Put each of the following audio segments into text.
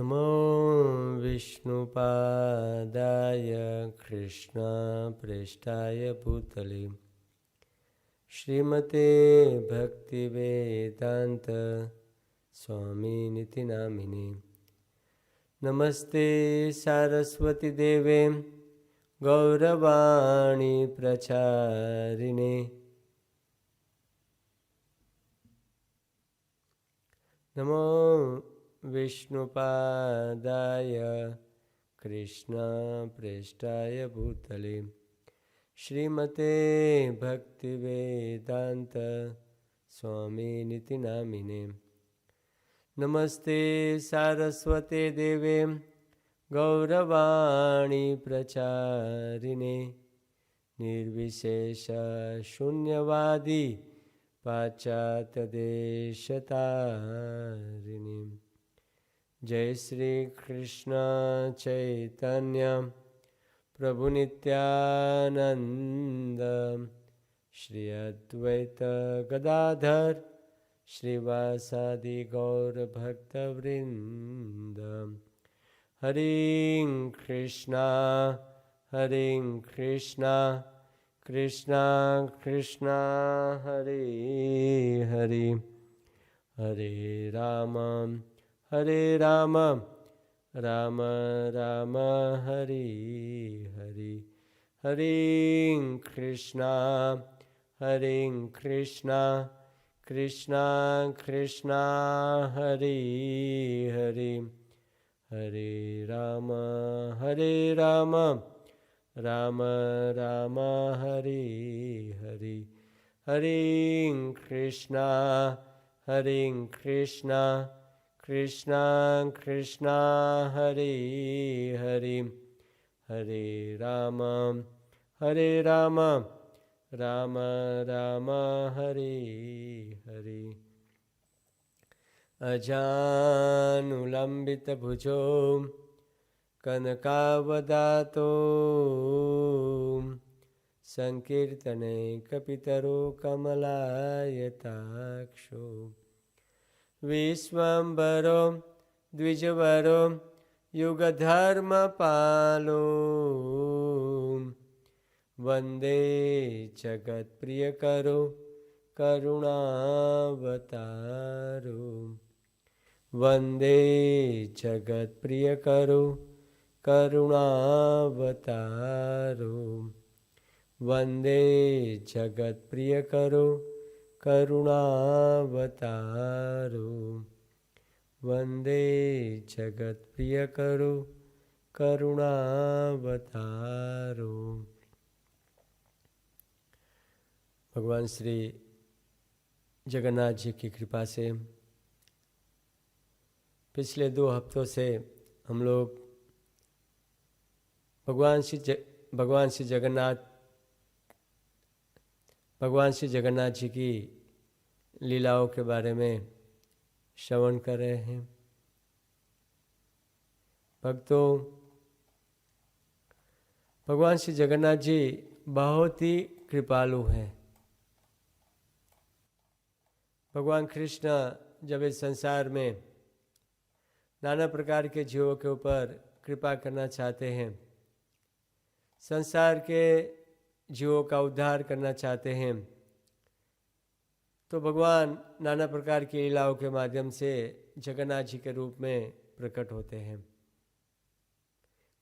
नमो विष्णुपादाय कृष्णप्रेष्ठाय भूतले श्रीमते भक्तिवेदांत स्वामिनिति नामिने। नमस्ते सारस्वती देवे गौरवाणी प्रचारिणे। नमो विष्णुपादाय कृष्णप्रेष्ठाय भूतले श्रीमते भक्तिवेदांत स्वामिनिति नामिने। नमस्ते सारस्वते देवे गौरवाणी प्रचारिणे निर्विशेष शून्यवादी पाश्चात्य देशतारिणे। जय श्री कृष्ण चैतन्य प्रभु नित्यानंद श्री अद्वैत गदाधर श्रीवासादि गौर भक्तवृंद। हरे कृष्णा कृष्णा कृष्णा हरे हरे हरे राम राम राम हरे हरे। हरे कृष्णा कृष्णा कृष्णा हरे हरे हरे राम राम राम हरे हरे। हरे कृष्णा कृष्णा कृष्णा हरे हरे हरे राम राम राम हरे हरे। अजानुलंबित भुजो कनकावदातो संकीर्तने कपितरो कमलायताक्षो विश्वम्भरो द्विजवरो युगधर्मपालो वन्दे जगत्प्रियकरो करुणावतारो वन्दे जगत्प्रियकरो करुणावतारो वन्दे जगत्प्रियकरो करुणावतारो वन्दे जगत्प्रियकरो करुणावतारो। भगवान श्री जगन्नाथ जी की कृपा से पिछले 2 हफ्तों से हम लोग भगवान श्री जगन्नाथ जी की लीलाओं के बारे में श्रवण कर रहे हैं। भक्तों, भगवान श्री जगन्नाथ जी बहुत ही कृपालु हैं। भगवान कृष्ण जब इस संसार में नाना प्रकार के जीवों के ऊपर कृपा करना चाहते हैं, संसार के जीवों का उद्धार करना चाहते हैं, तो भगवान नाना प्रकार की लीलाओं के माध्यम से जगन्नाथ जी के रूप में प्रकट होते हैं।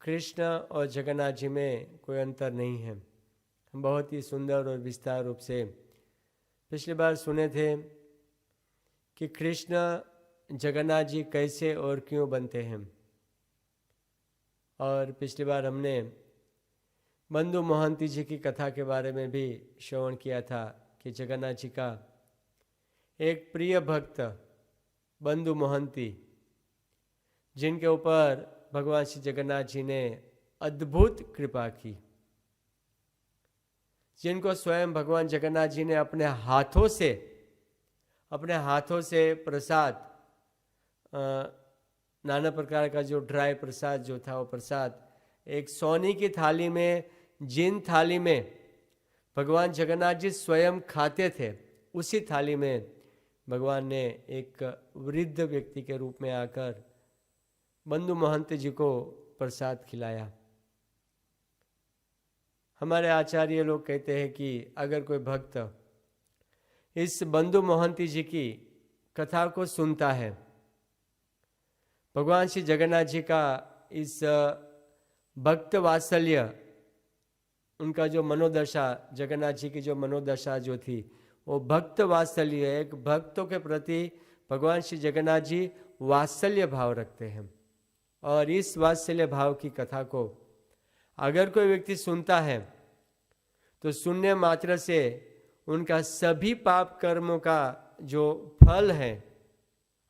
कृष्ण और जगन्नाथ जी में कोई अंतर नहीं है। हम बहुत ही सुंदर और विस्तार रूप से पिछली बार सुने थे कि कृष्ण जगन्नाथ जी कैसे और क्यों बनते हैं। और पिछली बार हमने बंधु मोहंती जी की कथा के बारे में भी श्रवण किया था कि जगन्नाथ जी का एक प्रिय भक्त बंधु मोहंती, जिनके ऊपर भगवान श्री जगन्नाथ जी ने अद्भुत कृपा की, जिनको स्वयं भगवान जगन्नाथ जी ने अपने हाथों से प्रसाद, नाना प्रकार का जो ड्राई प्रसाद जो था, वो प्रसाद एक सोने की थाली में, जिन थाली में भगवान जगन्नाथ जी स्वयं खाते थे, उसी थाली में भगवान ने एक वृद्ध व्यक्ति के रूप में आकर बंधु महंत जी को प्रसाद खिलाया। हमारे आचार्य लोग कहते हैं कि अगर कोई भक्त इस बंधु महंती जी की कथा को सुनता है, भगवान श्री जगन्नाथ जी का इस भक्त वात्सल्य, उनका जो मनोदशा, जगन्नाथ जी की जो मनोदशा जो थी वो भक्त वात्सल्य, एक भक्तों के प्रति भगवान श्री जगन्नाथ जी वात्सल्य भाव रखते हैं। और इस वात्सल्य भाव की कथा को अगर कोई व्यक्ति सुनता है तो सुनने मात्र से उनका सभी पाप कर्मों का जो फल है,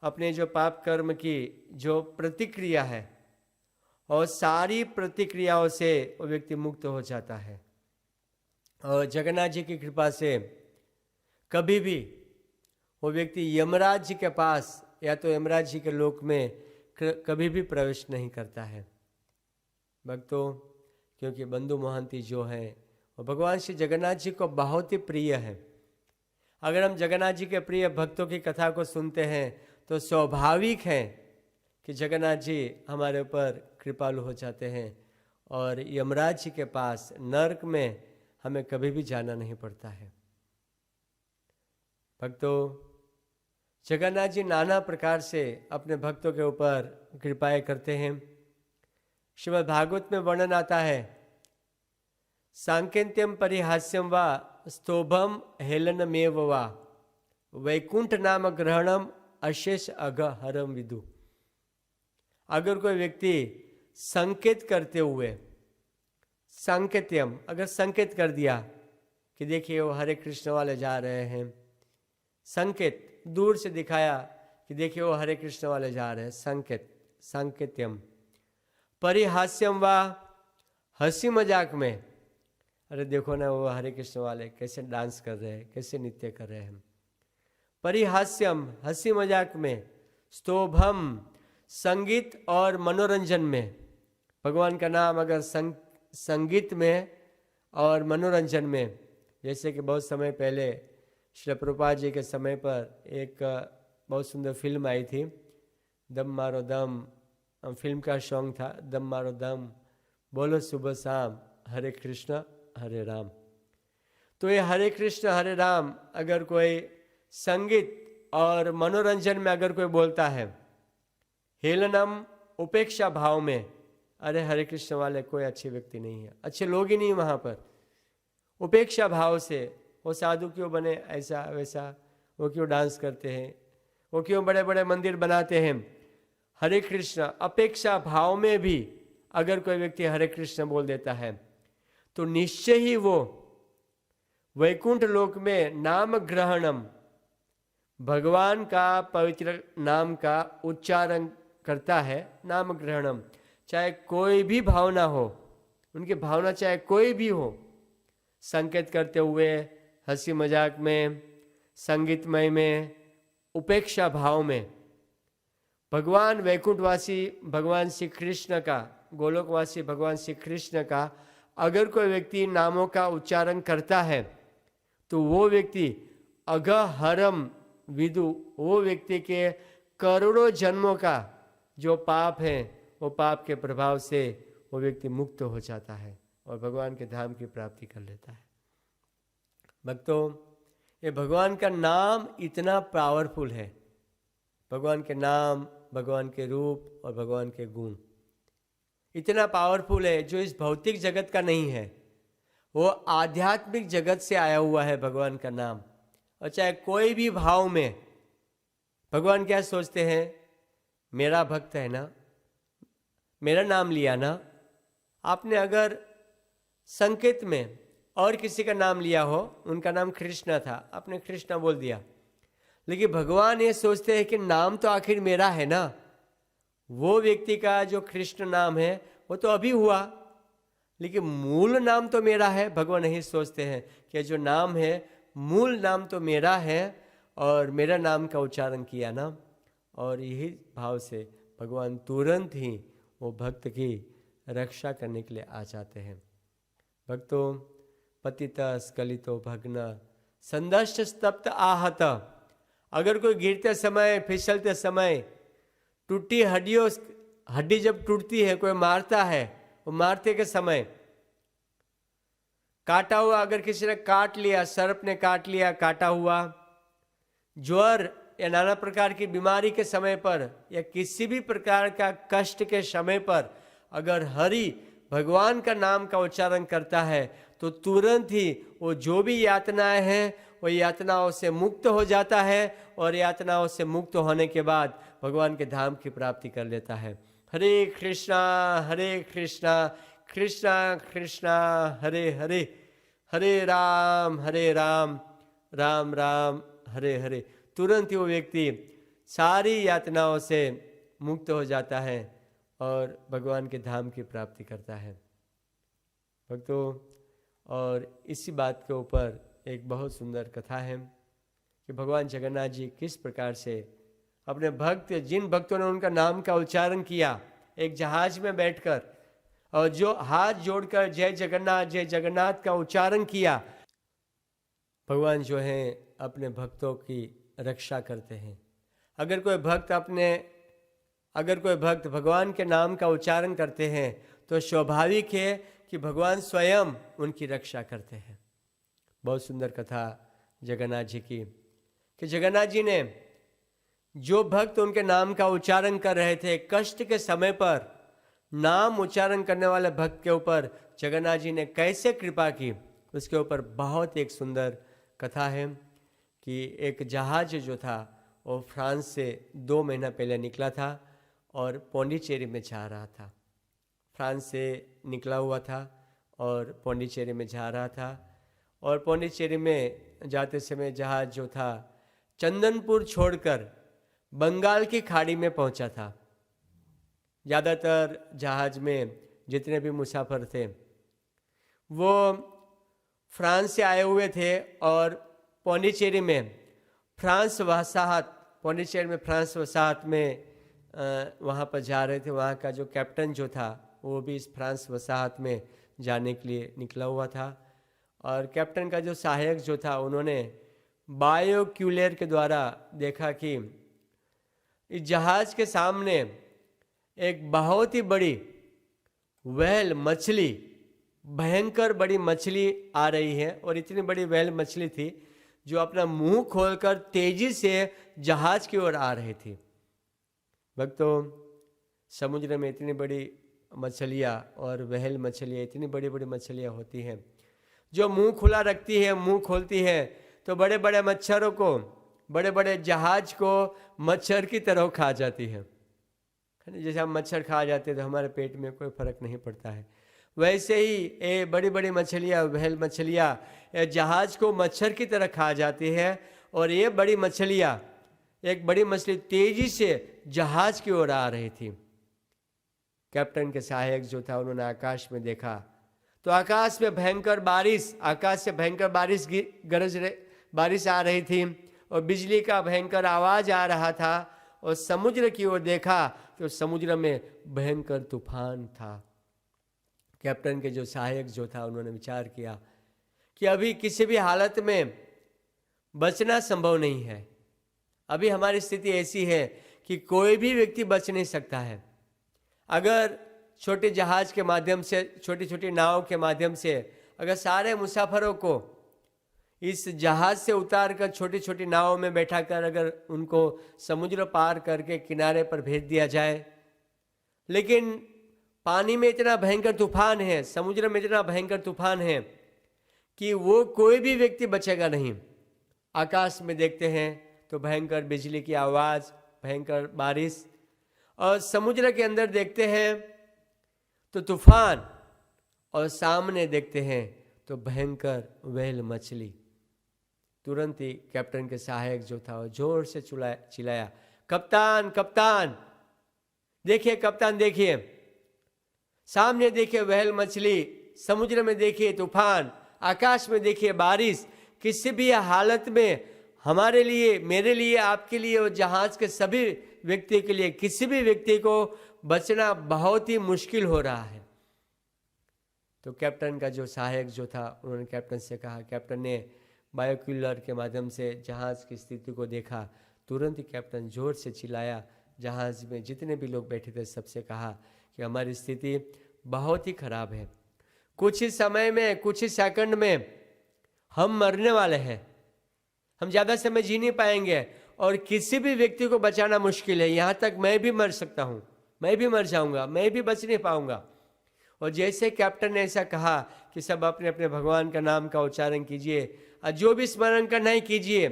अपने जो पाप कर्म की जो प्रतिक्रिया है, और सारी प्रतिक्रियाओं से वो व्यक्ति मुक्त हो जाता है। और जगन्नाथ जी की कृपा से कभी भी वो व्यक्ति यमराज जी के पास या तो यमराज जी के लोक में कभी भी प्रवेश नहीं करता है। भक्तों, क्योंकि बंधु महंती जो है वो भगवान श्री जगन्नाथ जी को बहुत ही प्रिय है। अगर हम जगन्नाथ जी के प्रिय भक्तों की कथा को सुनते हैं तो स्वाभाविक है कि जगन्नाथ जी हमारे ऊपर कृपालु हो जाते हैं और यमराज जी के पास नरक में हमें कभी भी जाना नहीं पड़ता है। भक्तों, जगन्नाथ जी नाना प्रकार से अपने भक्तों के ऊपर कृपाएं करते हैं। श्रीमद् भागवत में वर्णन आता है, सांकेत्यम परिहास्यम वा स्तोभम हेलनमेव वा वैकुंठ नाम ग्रहणम अशेष अघ हरम विदु। अगर कोई व्यक्ति संकेत करते हुए, सांकेत्यम अगर संकेत कर दिया कि देखिए वो हरे कृष्ण वाले जा रहे हैं, संकेत दूर से दिखाया कि देखिए वो हरे कृष्ण वाले जा रहे हैं, संकेत, सांकेत्यम। परिहास्यम वा हंसी मजाक में, अरे देखो ना वो हरे कृष्ण वाले कैसे डांस कर रहे हैं, कैसे नृत्य कर रहे हैं। परिहास्यम हंसी मजाक में। स्तोभम संगीत और मनोरंजन में, भगवान का नाम अगर संगीत में और मनोरंजन में, जैसे कि बहुत समय पहले श्री प्रभुपाद जी के समय पर एक बहुत सुंदर फिल्म आई थी, दम मारो दम, फिल्म का सॉन्ग था दम मारो दम, बोलो सुबह शाम हरे कृष्ण हरे राम। तो ये हरे कृष्ण हरे राम अगर कोई संगीत और मनोरंजन में अगर कोई बोलता है, हेलनम उपेक्षा भाव में, अरे हरे कृष्ण वाले कोई अच्छे व्यक्ति नहीं है, अच्छे लोग ही नहीं वहाँ पर, उपेक्षा भाव से वो साधु क्यों बने, ऐसा वैसा, वो क्यों डांस करते हैं, वो क्यों बड़े बड़े मंदिर बनाते हैं, हरे कृष्ण अपेक्षा भाव में भी अगर कोई व्यक्ति हरे कृष्ण बोल देता है तो निश्चय ही वो वैकुंठ लोक में नाम ग्रहणम, भगवान का पवित्र नाम का उच्चारण करता है। नाम ग्रहणम, चाहे कोई भी भावना हो, उनकी भावना चाहे कोई भी हो, संकेत करते हुए, हंसी मजाक में, संगीतमय में, उपेक्षा भाव में, भगवान वैकुंठवासी भगवान श्री कृष्ण का, गोलोकवासी भगवान श्री कृष्ण का अगर कोई व्यक्ति नामों का उच्चारण करता है तो वो व्यक्ति अघहरम विदु, वो व्यक्ति के करोड़ों जन्मों का जो पाप है वो पाप के प्रभाव से वो व्यक्ति मुक्त हो जाता है और भगवान के धाम की प्राप्ति कर लेता है। भक्तों, ये भगवान का नाम इतना पावरफुल है, भगवान के नाम, भगवान के रूप और भगवान के गुण इतना पावरफुल है जो इस भौतिक जगत का नहीं है, वो आध्यात्मिक जगत से आया हुआ है भगवान का नाम। और चाहे कोई भी भाव में भगवान क्या सोचते हैं, मेरा भक्त है ना, मेरा नाम लिया ना, आपने अगर संकेत में और किसी का नाम लिया हो, उनका नाम कृष्ण था, आपने कृष्ण बोल दिया, लेकिन भगवान ये सोचते हैं कि नाम तो आखिर मेरा है ना, वो व्यक्ति का जो कृष्ण नाम है वो तो अभी हुआ, लेकिन मूल नाम तो मेरा है। भगवान यही सोचते हैं कि जो नाम है मूल नाम तो मेरा है और मेरा नाम का उच्चारण किया ना, और यही भाव से भगवान तुरंत ही वो भक्त की रक्षा करने के लिए आ जाते हैं। भक्तों, पतित स्खलितो भग्न संदष्ट स्तप्त आहत, अगर कोई गिरते समय, फिसलते समय टूटी हड्डी जब टूटती है, कोई मारता है, वो मारते के समय काटा हुआ, अगर किसी ने काट लिया, सर्प ने काट लिया, काटा हुआ, ज्वर या नाना प्रकार की बीमारी के समय पर या किसी भी प्रकार का कष्ट के समय पर अगर हरि भगवान का नाम का उच्चारण करता है तो तुरंत ही वो जो भी यातनाएं हैं वो यातनाओं से मुक्त हो जाता है, और यातनाओं से मुक्त होने के बाद भगवान के धाम की प्राप्ति कर लेता है। हरे कृष्णा कृष्णा कृष्णा हरे हरे, हरे राम राम राम हरे हरे। तुरंत ही वो व्यक्ति सारी यातनाओं से मुक्त हो जाता है और भगवान के धाम की प्राप्ति करता है। भक्तों, और इसी बात के ऊपर एक बहुत सुंदर कथा है कि भगवान जगन्नाथ जी किस प्रकार से अपने भक्त, जिन भक्तों ने उनका नाम का उच्चारण किया एक जहाज में बैठकर, और जो हाथ जोड़कर जय जगन्नाथ का उच्चारण किया, भगवान जो है अपने भक्तों की रक्षा करते हैं। अगर कोई भक्त भगवान के नाम का उच्चारण करते हैं तो स्वाभाविक है कि भगवान स्वयं उनकी रक्षा करते हैं। बहुत सुंदर कथा जगन्नाथ जी की, कि जगन्नाथ जी ने जो भक्त उनके नाम का उच्चारण कर रहे थे, कष्ट के समय पर नाम उच्चारण करने वाले भक्त के ऊपर जगन्नाथ जी ने कैसे कृपा की, उसके ऊपर बहुत एक सुंदर कथा है कि एक जहाज जो था वो फ्रांस से 2 महीना पहले निकला था और पौंडीचेरी में जा रहा था। फ्रांस से निकला हुआ था और पौंडीचेरी में जा रहा था, और पौंडीचेरी में जाते समय जहाज जो था चंदनपुर छोड़कर बंगाल की खाड़ी में पहुंचा था। ज़्यादातर जहाज में जितने भी मुसाफिर थे वो फ्रांस से आए हुए थे, और पौंडीचेरी में फ्रांस वसाहत में वहाँ पर जा रहे थे। वहाँ का जो कैप्टन जो था वो भी इस फ्रांस वसाहत में जाने के लिए निकला हुआ था, और कैप्टन का जो सहायक जो था उन्होंने बायोक्यूलर के द्वारा देखा कि इस जहाज के सामने एक बहुत ही बड़ी व्हेल मछली, भयंकर बड़ी मछली आ रही है, और इतनी बड़ी व्हेल मछली थी जो अपना मुंह खोलकर तेजी से जहाज की ओर आ रही थी। भक्तों, समुद्र में इतनी बड़ी मछलियाँ और व्हेल मछलियाँ, इतनी बड़ी बड़ी मछलियाँ होती हैं जो मुंह खुला रखती है, मुंह खोलती है तो बड़े बड़े मच्छरों को, बड़े बड़े जहाज को मच्छर की तरह खा जाती है। जैसे हम मच्छर खा जाते हैं तो हमारे पेट में कोई फर्क नहीं पड़ता है, वैसे ही ये बड़ी बड़ी मछलियाँ, व्हेल मछलियाँ जहाज को मच्छर की तरह खा जाती है, और ये बड़ी मछलियाँ, एक बड़ी मछली तेजी से जहाज की ओर आ रही थी। कैप्टन के सहायक जो था उन्होंने आकाश में देखा तो आकाश से भयंकर बारिश आ रही थी, और बिजली का भयंकर आवाज आ रहा था, और समुद्र की ओर देखा तो समुद्र में भयंकर तूफान था। कैप्टन के जो सहायक जो था उन्होंने विचार किया कि अभी किसी भी हालत में बचना संभव नहीं है। अभी हमारी स्थिति ऐसी है कि कोई भी व्यक्ति बच नहीं सकता है। अगर छोटे जहाज के माध्यम से, छोटी छोटी नाव के माध्यम से अगर सारे मुसाफिरों को इस जहाज से उतार कर छोटी छोटी नाव में बैठा कर अगर उनको समुद्र पार करके किनारे पर भेज दिया जाए, लेकिन पानी में इतना भयंकर तूफान है, समुद्र में इतना भयंकर तूफान है कि वो कोई भी व्यक्ति बचेगा नहीं। आकाश में देखते हैं तो भयंकर बिजली की आवाज़, भयंकर बारिश, और समुद्र के अंदर देखते हैं तो तूफान, और सामने देखते हैं तो भयंकर व्हेल मछली। तुरंत ही कैप्टन के सहायक जो था वो जोर से चिल्लाया, कप्तान कप्तान देखिए, कप्तान देखिए, सामने देखिए व्हेल मछली, समुद्र में देखिए तूफान, आकाश में देखिए बारिश। किसी भी हालत में हमारे लिए, मेरे लिए, आपके लिए और जहाज के सभी व्यक्ति के लिए, किसी भी व्यक्ति को बचना बहुत ही मुश्किल हो रहा है। तो कैप्टन का जो सहायक जो था उन्होंने कैप्टन से कहा, कैप्टन ने बायोक्यूलर के माध्यम से जहाज की स्थिति को देखा। तुरंत ही कैप्टन जोर से चिल्लाया, जहाज में जितने भी लोग बैठे थे सबसे कहा कि हमारी स्थिति बहुत ही खराब है, कुछ ही समय में, कुछ ही सेकंड में हम मरने वाले हैं, हम ज़्यादा समय जी नहीं पाएंगे और किसी भी व्यक्ति को बचाना मुश्किल है। यहाँ तक मैं भी मर सकता हूँ, मैं भी मर जाऊँगा, मैं भी बच नहीं पाऊँगा। और जैसे कैप्टन ने ऐसा कहा कि सब अपने अपने भगवान का नाम का उच्चारण कीजिए और जो भी स्मरण करना ही कीजिए,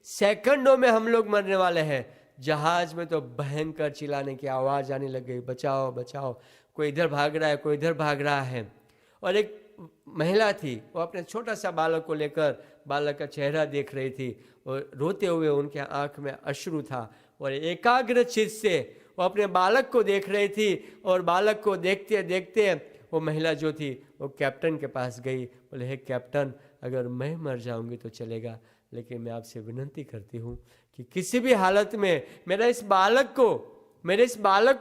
सेकंडों में हम लोग मरने वाले हैं। जहाज में तो भयंकर चिल्लाने की आवाज़ आने लग गई, बचाओ बचाओ, कोई इधर भाग रहा है, कोई इधर भाग रहा है। और एक महिला थी, वो अपने छोटा सा बालक को लेकर बालक का चेहरा देख रही थी और रोते हुए उनके आंख में अश्रु था और एकाग्र चित्त से वो अपने बालक को देख रही थी। और बालक को देखते देखते वो महिला जो थी वो कैप्टन के पास गई, बोले हे कैप्टन, अगर मैं मर जाऊंगी तो चलेगा, लेकिन मैं आपसे विनती करती हूँ कि किसी भी हालत में मेरे इस बालक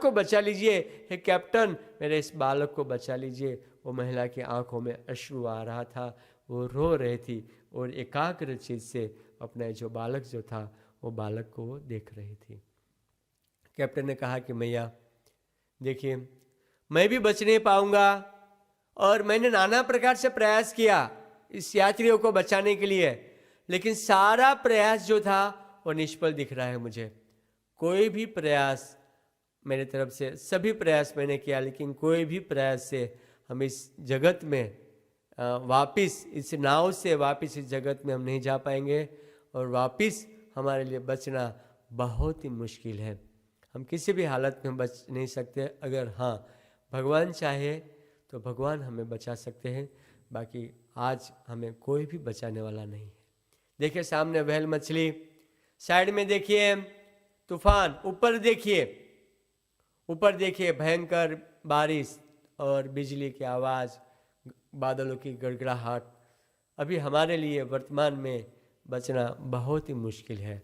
को बचा लीजिए। हे कैप्टन, मेरे इस बालक को बचा लीजिए। वो महिला की आंखों में अश्रु आ रहा था, वो रो रही थी और एकाग्र चित्त से अपना जो बालक जो था वो बालक को वो देख रही थी। कैप्टन ने कहा कि मैया देखिए, मैं भी बच नहीं पाऊंगा और मैंने नाना प्रकार से प्रयास किया इस यात्रियों को बचाने के लिए, लेकिन सारा प्रयास जो था वो निष्फल दिख रहा है मुझे। कोई भी प्रयास मेरे तरफ से, सभी प्रयास मैंने किया, लेकिन कोई भी प्रयास से हम इस जगत में वापिस, इस नाव से वापिस इस जगत में हम नहीं जा पाएंगे और वापिस हमारे लिए बचना बहुत ही मुश्किल है। हम किसी भी हालत में बच नहीं सकते। अगर हाँ भगवान चाहे तो भगवान हमें बचा सकते हैं, बाकी आज हमें कोई भी बचाने वाला नहीं है। देखिए सामने व्हेल मछली, साइड में देखिए तूफान, ऊपर देखिए भयंकर बारिश और बिजली की आवाज़, बादलों की गड़गड़ाहट। अभी हमारे लिए वर्तमान में बचना बहुत ही मुश्किल है।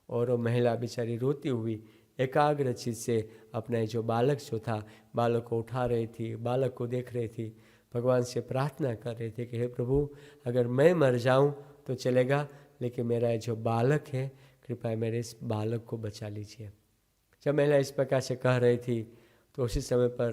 और वो महिला बेचारी रोती हुई एकाग्र चित्त से अपना जो बालक जो था, बालक को उठा रही थी, बालक को देख रही थी, भगवान से प्रार्थना कर रहे थे कि हे प्रभु, अगर मैं मर जाऊं तो चलेगा, लेकिन मेरा जो बालक है, कृपया मेरे इस बालक को बचा लीजिए। जब महिला इस प्रकार से कह रही थी तो उसी समय पर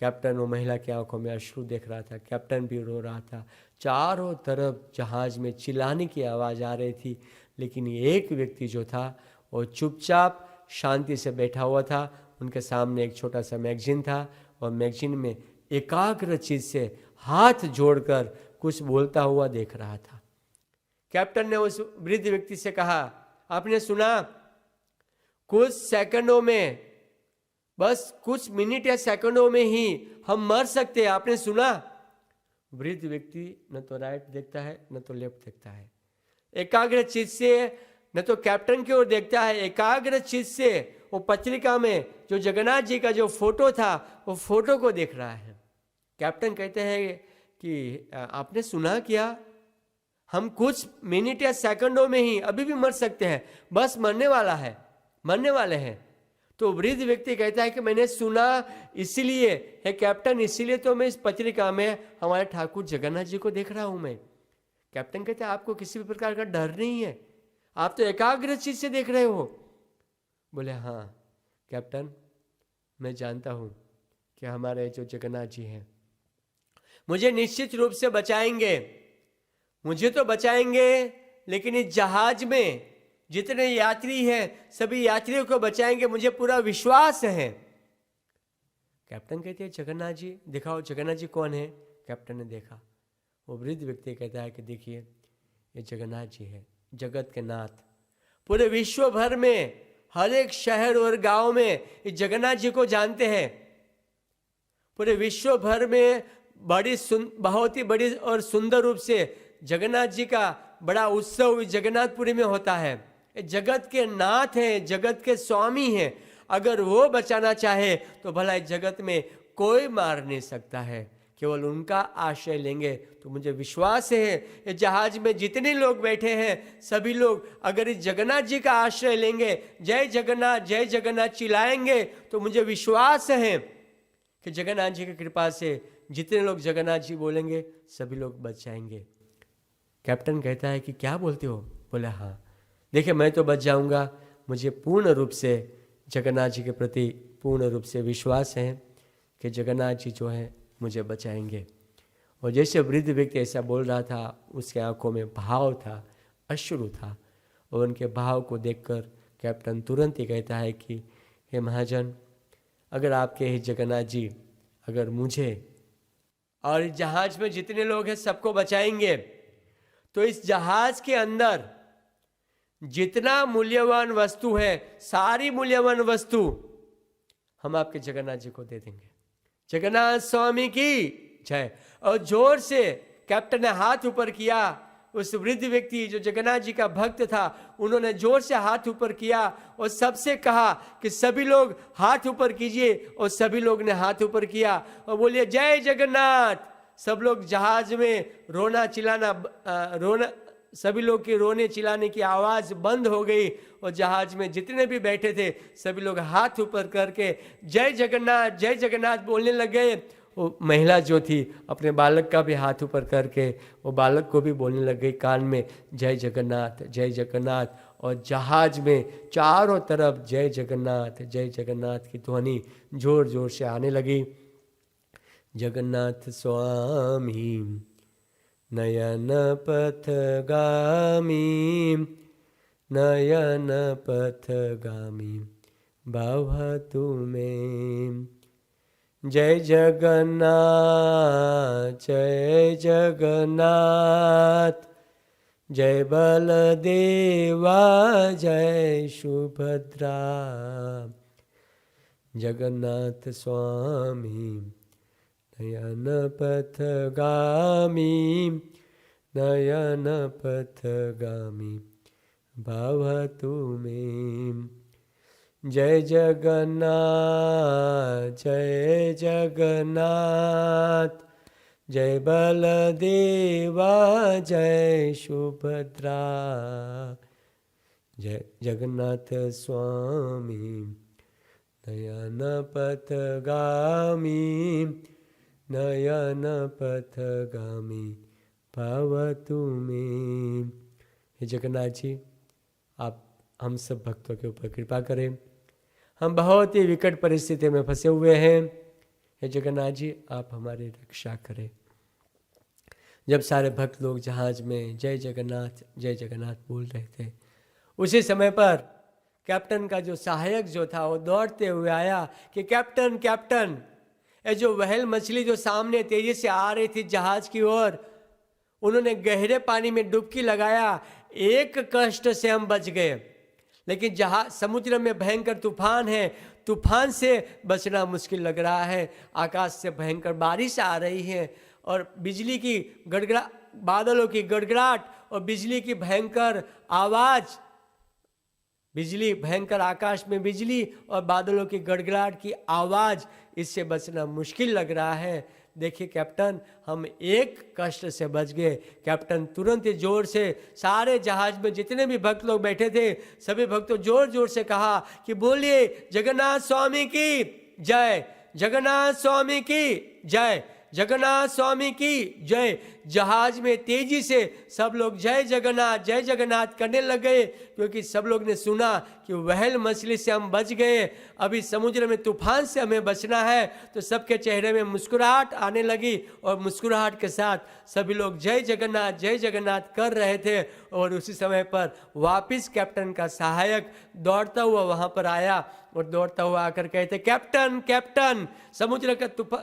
कैप्टन वो महिला की आंखों में अश्रु देख रहा था, कैप्टन भी रो रहा था। चारों तरफ जहाज में चिल्लाने की आवाज़ आ रही थी, लेकिन एक व्यक्ति जो था वो चुपचाप शांति से बैठा हुआ था। उनके सामने एक छोटा सा मैगजीन था और मैगजीन में एकाग्र चित्त से हाथ जोड़कर कुछ बोलता हुआ देख रहा था। कैप्टन ने उस वृद्ध व्यक्ति से कहा, आपने सुना? कुछ सेकंडों में, बस कुछ मिनट या सेकंडों में ही हम मर सकते हैं, आपने सुना? वृद्ध व्यक्ति न तो राइट देखता है न तो लेफ्ट देखता है, एकाग्र चित्त से न तो कैप्टन की ओर देखता है, एकाग्र चित्त से वो पत्रिका में जो जगन्नाथ जी का जो फोटो था वो फोटो को देख रहा है। कैप्टन कहते हैं कि आपने सुना क्या? हम कुछ मिनट या सेकंडों में ही अभी भी मर सकते हैं, बस मरने वाले हैं। तो वृद्ध व्यक्ति कहता है कि मैंने सुना, इसीलिए है कैप्टन, इसीलिए तो मैं इस पत्रिका में हमारे ठाकुर जगन्नाथ जी को देख रहा हूं मैं। कैप्टन कहता है आपको किसी भी प्रकार का डर नहीं है, आप तो एकाग्र चित्त से देख रहे हो। बोले हाँ कैप्टन, मैं जानता हूं कि हमारे जो जगन्नाथ जी हैं मुझे निश्चित रूप से बचाएंगे, मुझे तो बचाएंगे, लेकिन इस जहाज में जितने यात्री हैं सभी यात्रियों को बचाएंगे, मुझे पूरा विश्वास है। कैप्टन कहते हैं जगन्नाथ जी दिखाओ, जगन्नाथ जी कौन है? कैप्टन ने देखा, वो वृद्ध व्यक्ति कहता है कि देखिए ये जगन्नाथ जी है, जगत के नाथ। पूरे विश्व भर में हर एक शहर और गांव में इस जगन्नाथ जी को जानते हैं। पूरे विश्व भर में बहुत ही बड़ी और सुंदर रूप से जगन्नाथ जी का बड़ा उत्सव जगन्नाथपुरी में होता है। जगत के नाथ हैं, जगत के स्वामी हैं। अगर वो बचाना चाहे तो भला इस जगत में कोई मार नहीं सकता है, केवल उनका आश्रय लेंगे तो मुझे विश्वास है ये जहाज में जितने लोग बैठे हैं सभी लोग अगर इस जगन्नाथ जी का आश्रय लेंगे, जय जगन्नाथ चिल्लाएंगे, तो मुझे विश्वास है कि जगन्नाथ जी की कृपा से जितने लोग जगन्नाथ जी बोलेंगे सभी लोग बच जाएंगे। कैप्टन कहता है कि क्या बोलते हो? बोले हाँ देखिए मैं तो बच जाऊंगा, मुझे पूर्ण रूप से जगन्नाथ जी के प्रति पूर्ण रूप से विश्वास है कि जगन्नाथ जी जो है मुझे बचाएंगे। और जैसे वृद्ध व्यक्ति ऐसा बोल रहा था, उसके आंखों में भाव था, अश्रु था, और उनके भाव को देखकर कैप्टन तुरंत ही कहता है कि हे महाजन, अगर आपके ही जगन्नाथ जी अगर मुझे और इस जहाज में जितने लोग हैं सबको बचाएंगे, तो इस जहाज के अंदर जितना मूल्यवान वस्तु है, सारी मूल्यवान वस्तु हम आपके जगन्नाथ जी को दे देंगे। जगन्नाथ स्वामी की जय। और जोर से कैप्टन ने हाथ ऊपर किया। उस वृद्ध व्यक्ति जो जगन्नाथ जी का भक्त था, उन्होंने जोर से हाथ ऊपर किया और सबसे कहा कि सभी लोग हाथ ऊपर कीजिए, और सभी लोग ने हाथ ऊपर किया और बोलिए जय जगन्नाथ। सब लोग जहाज में रोना चिल्लाना सभी लोग के रोने चिल्लाने की आवाज बंद हो गई, और जहाज में जितने भी बैठे थे सभी लोग हाथ ऊपर करके जय जगन्नाथ बोलने लग गए। वो महिला जो थी अपने बालक का भी हाथ ऊपर करके वो बालक को भी बोलने लग गई कान में जय जगन्नाथ। और जहाज में चारों तरफ जय जगन्नाथ की ध्वनि जोर जोर से आने लगी। जगन्नाथ स्वामी नयन पथगामी भवतु मे। जय जगन्नाथ जय बलदेवा जय सुभद्रा। जगन्नाथ स्वामी नयन पथगामी भवतु मे। जय जगन्नाथ जय बलदेवा जय सुभद्रा। जय जगन्नाथ स्वामी नयन पथगामी भवतु मे। हे जगन्नाथ जी, आप हम सब भक्तों के ऊपर कृपा करें। हम बहुत ही विकट परिस्थिति में फंसे हुए हैं। हे जगन्नाथ जी, आप हमारी रक्षा करें। जब सारे भक्त लोग जहाज में जय जगन्नाथ बोल रहे थे, उसी समय पर कैप्टन का जो सहायक जो था वो दौड़ते हुए आया कि कैप्टन, ये जो व्हेल मछली जो सामने तेजी से आ रही थी जहाज की ओर, उन्होंने गहरे पानी में डुबकी लगाया। एक कष्ट से हम बच गए, लेकिन जहाज समुद्र में भयंकर तूफान है, तूफान से बचना मुश्किल लग रहा है। आकाश से भयंकर बारिश आ रही है और बिजली की बादलों की गड़गड़ाहट और बिजली की भयंकर आवाज, बिजली भयंकर आकाश में बिजली और बादलों की गड़गड़ाहट की आवाज, इससे बचना मुश्किल लग रहा है। देखिए कैप्टन, हम एक कष्ट से बच गए। कैप्टन तुरंत ही जोर से सारे जहाज में जितने भी भक्त लोग बैठे थे सभी भक्तों जोर जोर से कहा कि बोलिए जगन्नाथ स्वामी की जय, जगन्नाथ स्वामी की जय, जगन्नाथ स्वामी की जय। जहाज में तेजी से सब लोग जय जगन्नाथ करने लग गए, क्योंकि सब लोग ने सुना कि व्हेल मछली से हम बच गए, अभी समुद्र में तूफान से हमें बचना है। तो सबके चेहरे में मुस्कुराहट आने लगी और मुस्कुराहट के साथ सभी लोग जय जगन्नाथ कर रहे थे। और उसी समय पर वापिस कैप्टन का सहायक दौड़ता हुआ वहां पर आया और दौड़ता हुआ आकर कहते कैप्टन,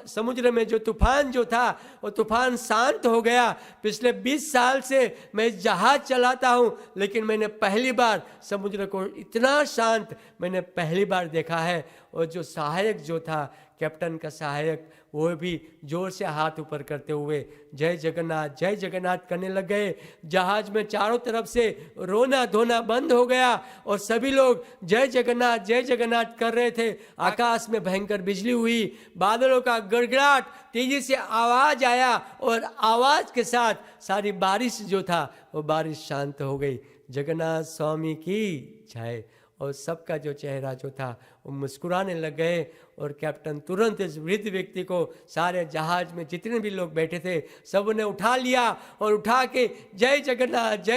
समुद्र में जो तूफान जो था वो तूफान शांत हो गया। पिछले 20 साल से मैं जहाज चलाता हूं, लेकिन मैंने पहली बार समुद्र को इतना शांत मैंने पहली बार देखा है। और जो सहायक जो था कैप्टन का सहायक, वो भी जोर से हाथ ऊपर करते हुए जय जगन्नाथ करने लग गए। जहाज में चारों तरफ से रोना धोना बंद हो गया और सभी लोग जय जगन्नाथ कर रहे थे। आकाश में भयंकर बिजली हुई, बादलों का गड़गड़ाहट, तेजी से आवाज आया और आवाज के साथ सारी बारिश जो था वो बारिश शांत हो गई। जगन्नाथ स्वामी की जय। और सबका जो चेहरा जो था वो मुस्कुराने लग गए। और कैप्टन तुरंत इस वृद्ध व्यक्ति को सारे जहाज में जितने भी लोग बैठे थे सब ने उठा लिया और उठा के जय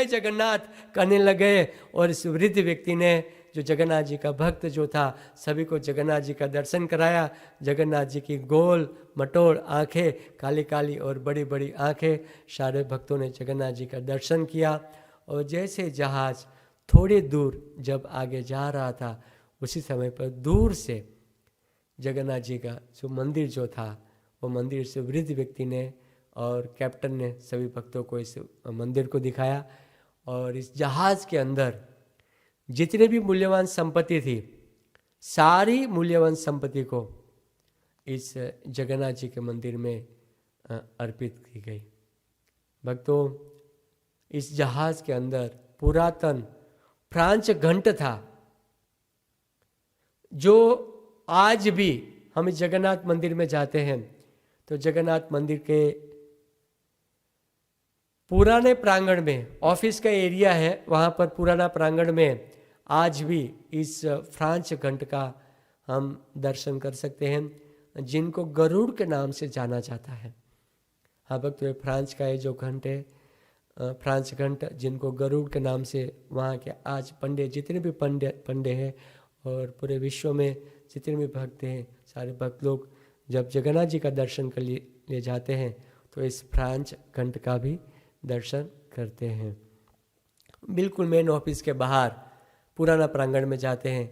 जगन्नाथ करने लगे। और इस वृद्ध व्यक्ति ने जो जगन्नाथ जी का भक्त जो था, सभी को जगन्नाथ जी का दर्शन कराया। जगन्नाथ जी की गोल मटोड़ आंखें, काली काली और बड़ी बड़ी आंखें, सारे भक्तों ने जगन्नाथ जी का दर्शन किया। और जैसे जहाज थोड़ी दूर जब आगे जा रहा था, उसी समय पर दूर से जगन्नाथ जी का जो मंदिर जो था, वो मंदिर से वृद्ध व्यक्ति ने और कैप्टन ने सभी भक्तों को इस मंदिर को दिखाया। और इस जहाज के अंदर जितने भी मूल्यवान संपत्ति थी, सारी मूल्यवान संपत्ति को इस जगन्नाथ जी के मंदिर में अर्पित की गई। भक्तों, इस जहाज के अंदर पुरातन फ्रांच घंट था, जो आज भी हम इस जगन्नाथ मंदिर में जाते हैं तो जगन्नाथ मंदिर के पुराने प्रांगण में, ऑफिस का एरिया है वहाँ पर पुराना प्रांगण में आज भी इस फ्रांच घंट का हम दर्शन कर सकते हैं, जिनको गरुड़ के नाम से जाना जाता है। हाँ भक्तों, फ्रांस का ये जो घंट है, फ्रांस घंट, जिनको गरुड़ के नाम से वहाँ के आज पंडे, जितने भी पंडे हैं और पूरे विश्व में जितने भी भक्त हैं, सारे भक्त लोग जब जगन्नाथ जी का दर्शन कर लिए जाते हैं तो इस फ्रांस घंट का भी दर्शन करते हैं। बिल्कुल मेन ऑफिस के बाहर पुराना प्रांगण में जाते हैं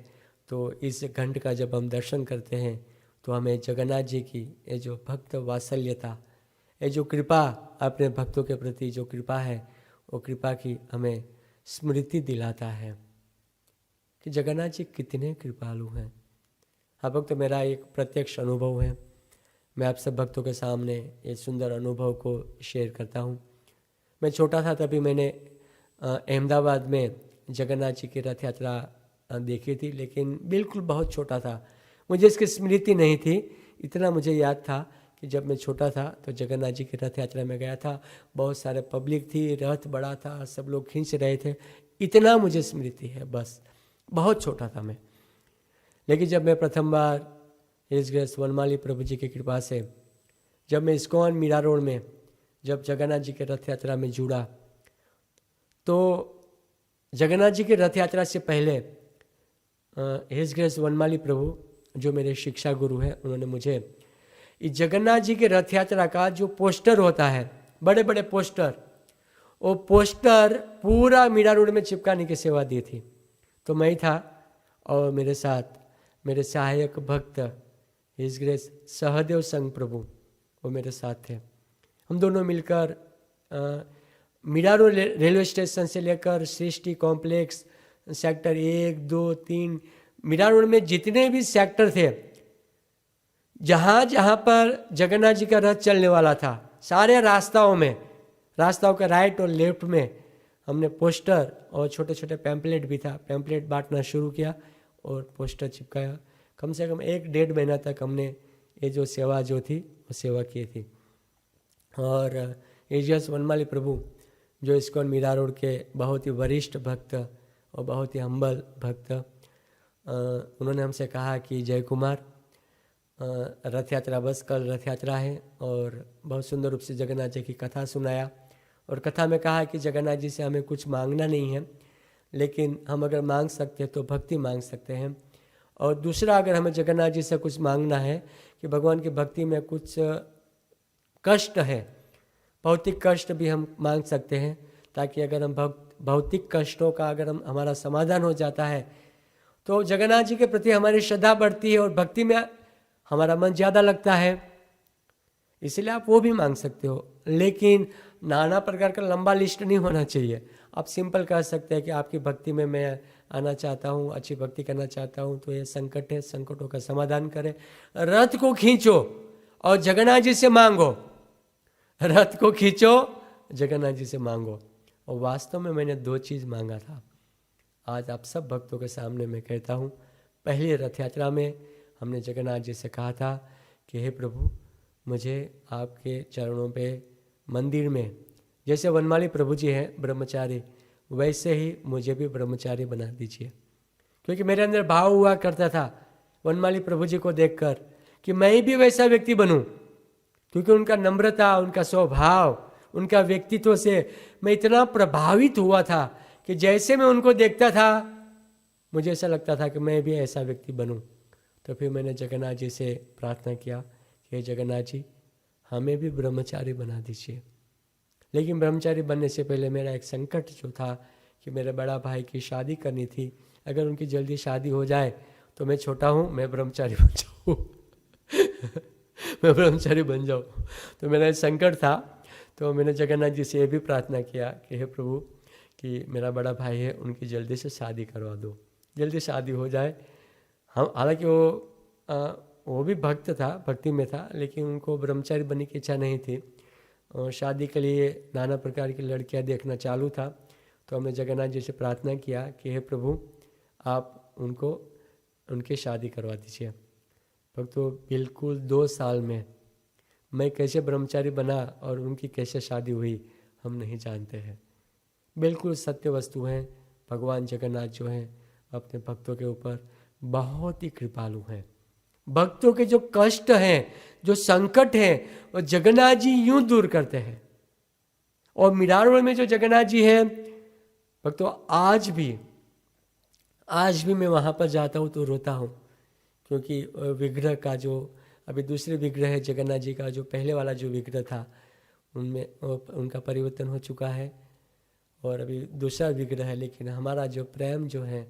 तो इस घंट का जब हम दर्शन करते हैं तो हमें जगन्नाथ जी की ये जो भक्त वात्सल्यता, ये जो कृपा, अपने भक्तों के प्रति जो कृपा है, वो कृपा की हमें स्मृति दिलाता है कि जगन्नाथ जी कितने कृपालु हैं। हाँ भक्तों, मेरा एक प्रत्यक्ष अनुभव है, मैं आप सब भक्तों के सामने ये सुंदर अनुभव को शेयर करता हूँ। मैं छोटा था तभी मैंने अहमदाबाद में जगन्नाथ जी की रथ यात्रा देखी थी, लेकिन बिल्कुल बहुत छोटा था, मुझे इसकी स्मृति नहीं थी। इतना मुझे याद था कि जब मैं छोटा था तो जगन्नाथ जी की रथ यात्रा में गया था, बहुत सारे पब्लिक थी, रथ बड़ा था, सब लोग खींच रहे थे, इतना मुझे स्मृति है बस। बहुत छोटा था मैं। लेकिन जब मैं प्रथम बार हिज ग्रेस वनमाली प्रभु जी की कृपा से जब मैं इस्कॉन मीरा रोड में जब जगन्नाथ जी के रथ यात्रा में जुड़ा, तो जगन्नाथ जी की रथ यात्रा से पहले हिज ग्रेस वनमाली प्रभु जो मेरे शिक्षा गुरु हैं, उन्होंने मुझे इस जगन्नाथ जी के रथ यात्रा का जो पोस्टर होता है, बड़े बड़े पोस्टर, वो पोस्टर पूरा मीरा रोड में चिपकाने की सेवा दी थी। तो मैं ही था और मेरे साथ मेरे सहायक भक्त हिज ग्रेस सहदेव संघ प्रभु, वो मेरे साथ थे। हम दोनों मिलकर मीरा रोड रेलवे स्टेशन से लेकर सृष्टि कॉम्प्लेक्स, सेक्टर 1, 2, 3, मीरा रोड में जितने भी सेक्टर थे, जहाँ जहाँ पर जगन्नाथ जी का रथ चलने वाला था, सारे रास्ताओं के राइट और लेफ्ट में हमने पोस्टर और छोटे छोटे पैम्पलेट भी था, पैम्पलेट बांटना शुरू किया और पोस्टर चिपकाया। कम से कम 1-1.5 महीना तक हमने ये जो सेवा जो थी वो सेवा की थी। और एजियस वनमाली प्रभु जो इस्कॉन मीरा रोड के बहुत ही वरिष्ठ भक्त और बहुत ही हम्बल भक्त, उन्होंने हमसे कहा कि जय कुमार, रथ यात्रा, बस कल रथ यात्रा है, और बहुत सुंदर रूप से जगन्नाथ जी की कथा सुनाया। और कथा में कहा कि जगन्नाथ जी से हमें कुछ मांगना नहीं है, लेकिन हम अगर मांग सकते हैं तो भक्ति मांग सकते हैं। और दूसरा, अगर हमें जगन्नाथ जी से कुछ मांगना है कि भगवान की भक्ति में कुछ कष्ट है, भौतिक कष्ट भी हम मांग सकते हैं, ताकि अगर हम भौतिक कष्टों का अगर हमारा समाधान हो जाता है तो जगन्नाथ जी के प्रति हमारी श्रद्धा बढ़ती है और भक्ति में हमारा मन ज़्यादा लगता है। इसलिए आप वो भी मांग सकते हो, लेकिन नाना प्रकार का लंबा लिस्ट नहीं होना चाहिए। आप सिंपल कह सकते हैं कि आपकी भक्ति में मैं आना चाहता हूँ, अच्छी भक्ति करना चाहता हूँ, तो ये संकट है, संकटों का समाधान करें। रथ को खींचो और जगन्नाथ जी से मांगो, रथ को खींचो, जगन्नाथ जी से मांगो। और वास्तव में मैंने 2 चीज़ मांगा था, आज आप सब भक्तों के सामने मैं कहता हूँ। पहली रथ यात्रा में हमने जगन्नाथ जी से कहा था कि हे प्रभु, मुझे आपके चरणों पे मंदिर में, जैसे वनमाली प्रभु जी हैं ब्रह्मचारी, वैसे ही मुझे भी ब्रह्मचारी बना दीजिए। क्योंकि मेरे अंदर भाव हुआ करता था वनमाली प्रभु जी को देखकर कि मैं भी वैसा व्यक्ति बनूं, क्योंकि उनका नम्रता, उनका स्वभाव, उनका व्यक्तित्व से मैं इतना प्रभावित हुआ था कि जैसे मैं उनको देखता था मुझे ऐसा लगता था कि मैं भी ऐसा व्यक्ति बनूं। तो फिर मैंने जगन्नाथ जी से प्रार्थना किया कि हे जगन्नाथ जी, हमें भी ब्रह्मचारी बना दीजिए। लेकिन ब्रह्मचारी बनने से पहले मेरा एक संकट जो था कि मेरे बड़ा भाई की शादी करनी थी। अगर उनकी जल्दी शादी हो जाए तो मैं छोटा हूँ, मैं ब्रह्मचारी बन जाऊँ मैं ब्रह्मचारी बन जाऊँ। तो मेरा एक संकट था। तो मैंने जगन्नाथ जी से ये भी प्रार्थना किया कि हे प्रभु, कि मेरा बड़ा भाई है, उनकी जल्दी से शादी करवा दो, जल्दी शादी हो जाए। हम हालांकि वो भी भक्त था, भक्ति में था, लेकिन उनको ब्रह्मचारी बनने की इच्छा नहीं थी। और शादी के लिए नाना प्रकार की लड़कियां देखना चालू था। तो हमने जगन्नाथ जी से प्रार्थना किया कि हे प्रभु, आप उनको उनकी शादी करवा दीजिए। भक्तों, बिल्कुल 2 साल में मैं कैसे ब्रह्मचारी बना और उनकी कैसे शादी हुई हम नहीं जानते हैं। बिल्कुल सत्य वस्तु है, भगवान जगन्नाथ जो हैं अपने भक्तों के ऊपर बहुत ही कृपालु हैं। भक्तों के जो कष्ट हैं, जो संकट हैं, वो जगन्नाथ जी यूं दूर करते हैं। और मीरारोल में जो जगन्नाथ जी हैं भक्तों, आज भी मैं वहाँ पर जाता हूँ तो रोता हूँ, क्योंकि विग्रह का जो अभी दूसरे विग्रह है जगन्नाथ जी का, जो पहले वाला जो विग्रह था उनमें उनका परिवर्तन हो चुका है और अभी दूसरा विग्रह है। लेकिन हमारा जो प्रेम जो है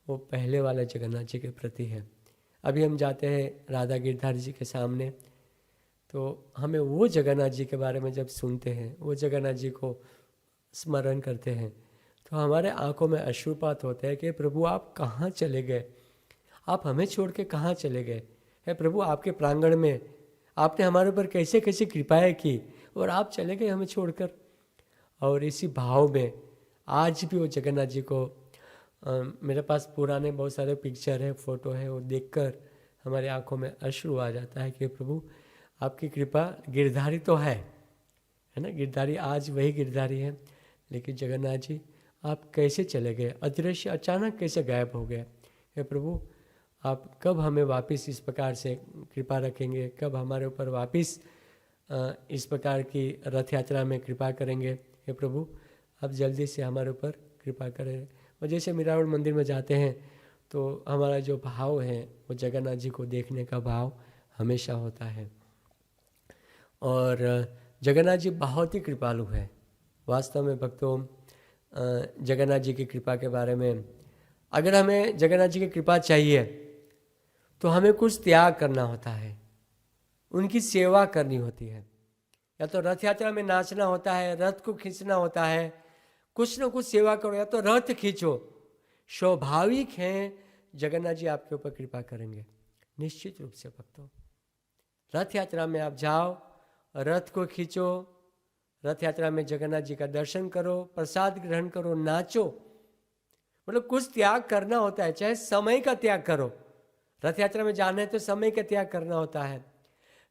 वो पहले वाले जगन्नाथ जी के प्रति है। अभी हम जाते हैं राधा गिरधारी जी के सामने, तो हमें वो जगन्नाथ जी के बारे में जब सुनते हैं, वो जगन्नाथ जी को स्मरण करते हैं, तो हमारे आंखों में अश्रुपात होते हैं कि प्रभु आप कहाँ चले गए, आप हमें छोड़ के कहाँ चले गए। हे प्रभु, आपके प्रांगण में आपने हमारे ऊपर कैसे कैसे कृपाएं की और आप चले गए हमें छोड़कर। और इसी भाव में आज भी वो जगन्नाथ जी को मेरे पास पुराने बहुत सारे पिक्चर है, फोटो है, वो देखकर हमारी आंखों में अश्रु आ जाता है कि प्रभु आपकी कृपा। गिरधारी तो है ना, गिरधारी आज वही गिरधारी है, लेकिन जगन्नाथ जी आप कैसे चले गए, अदृश्य अचानक कैसे गायब हो गए। हे प्रभु, आप कब हमें वापस इस प्रकार से कृपा रखेंगे, कब हमारे ऊपर वापस इस प्रकार की रथ यात्रा में कृपा करेंगे। हे प्रभु, आप जल्दी से हमारे ऊपर कृपा करें। और जैसे मीरारोल मंदिर में जाते हैं तो हमारा जो भाव है वो जगन्नाथ जी को देखने का भाव हमेशा होता है। और जगन्नाथ जी बहुत ही कृपालु है वास्तव में। भक्तों, जगन्नाथ जी की कृपा के बारे में, अगर हमें जगन्नाथ जी की कृपा चाहिए तो हमें कुछ त्याग करना होता है, उनकी सेवा करनी होती है। या तो रथ यात्रा में नाचना होता है, रथ को खींचना होता है, कुछ न कुछ सेवा करो, या तो रथ खींचो। स्वाभाविक है जगन्नाथ जी आपके ऊपर कृपा करेंगे निश्चित रूप से। भक्तों, रथ यात्रा में आप जाओ, रथ को खींचो, रथ यात्रा में जगन्नाथ जी का दर्शन करो, प्रसाद ग्रहण करो, नाचो। मतलब कुछ त्याग करना होता है, चाहे समय का त्याग करो। रथ यात्रा में जाना है तो समय का त्याग करना होता है।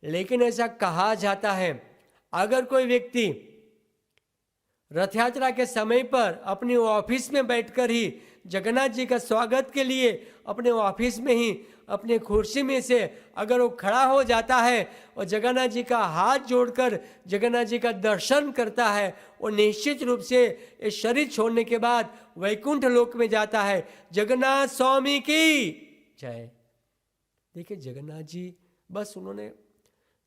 लेकिन ऐसा कहा जाता है, अगर कोई व्यक्ति रथ यात्रा के समय पर अपने ऑफिस में बैठकर ही जगन्नाथ जी का स्वागत के लिए अपने ऑफिस में ही अपने कुर्सी में से अगर वो खड़ा हो जाता है और जगन्नाथ जी का हाथ जोड़कर जगन्नाथ जी का दर्शन करता है, वो निश्चित रूप से इस शरीर छोड़ने के बाद वैकुंठ लोक में जाता है। जगन्नाथ स्वामी की जय। देखिए, जगन्नाथ जी बस उन्होंने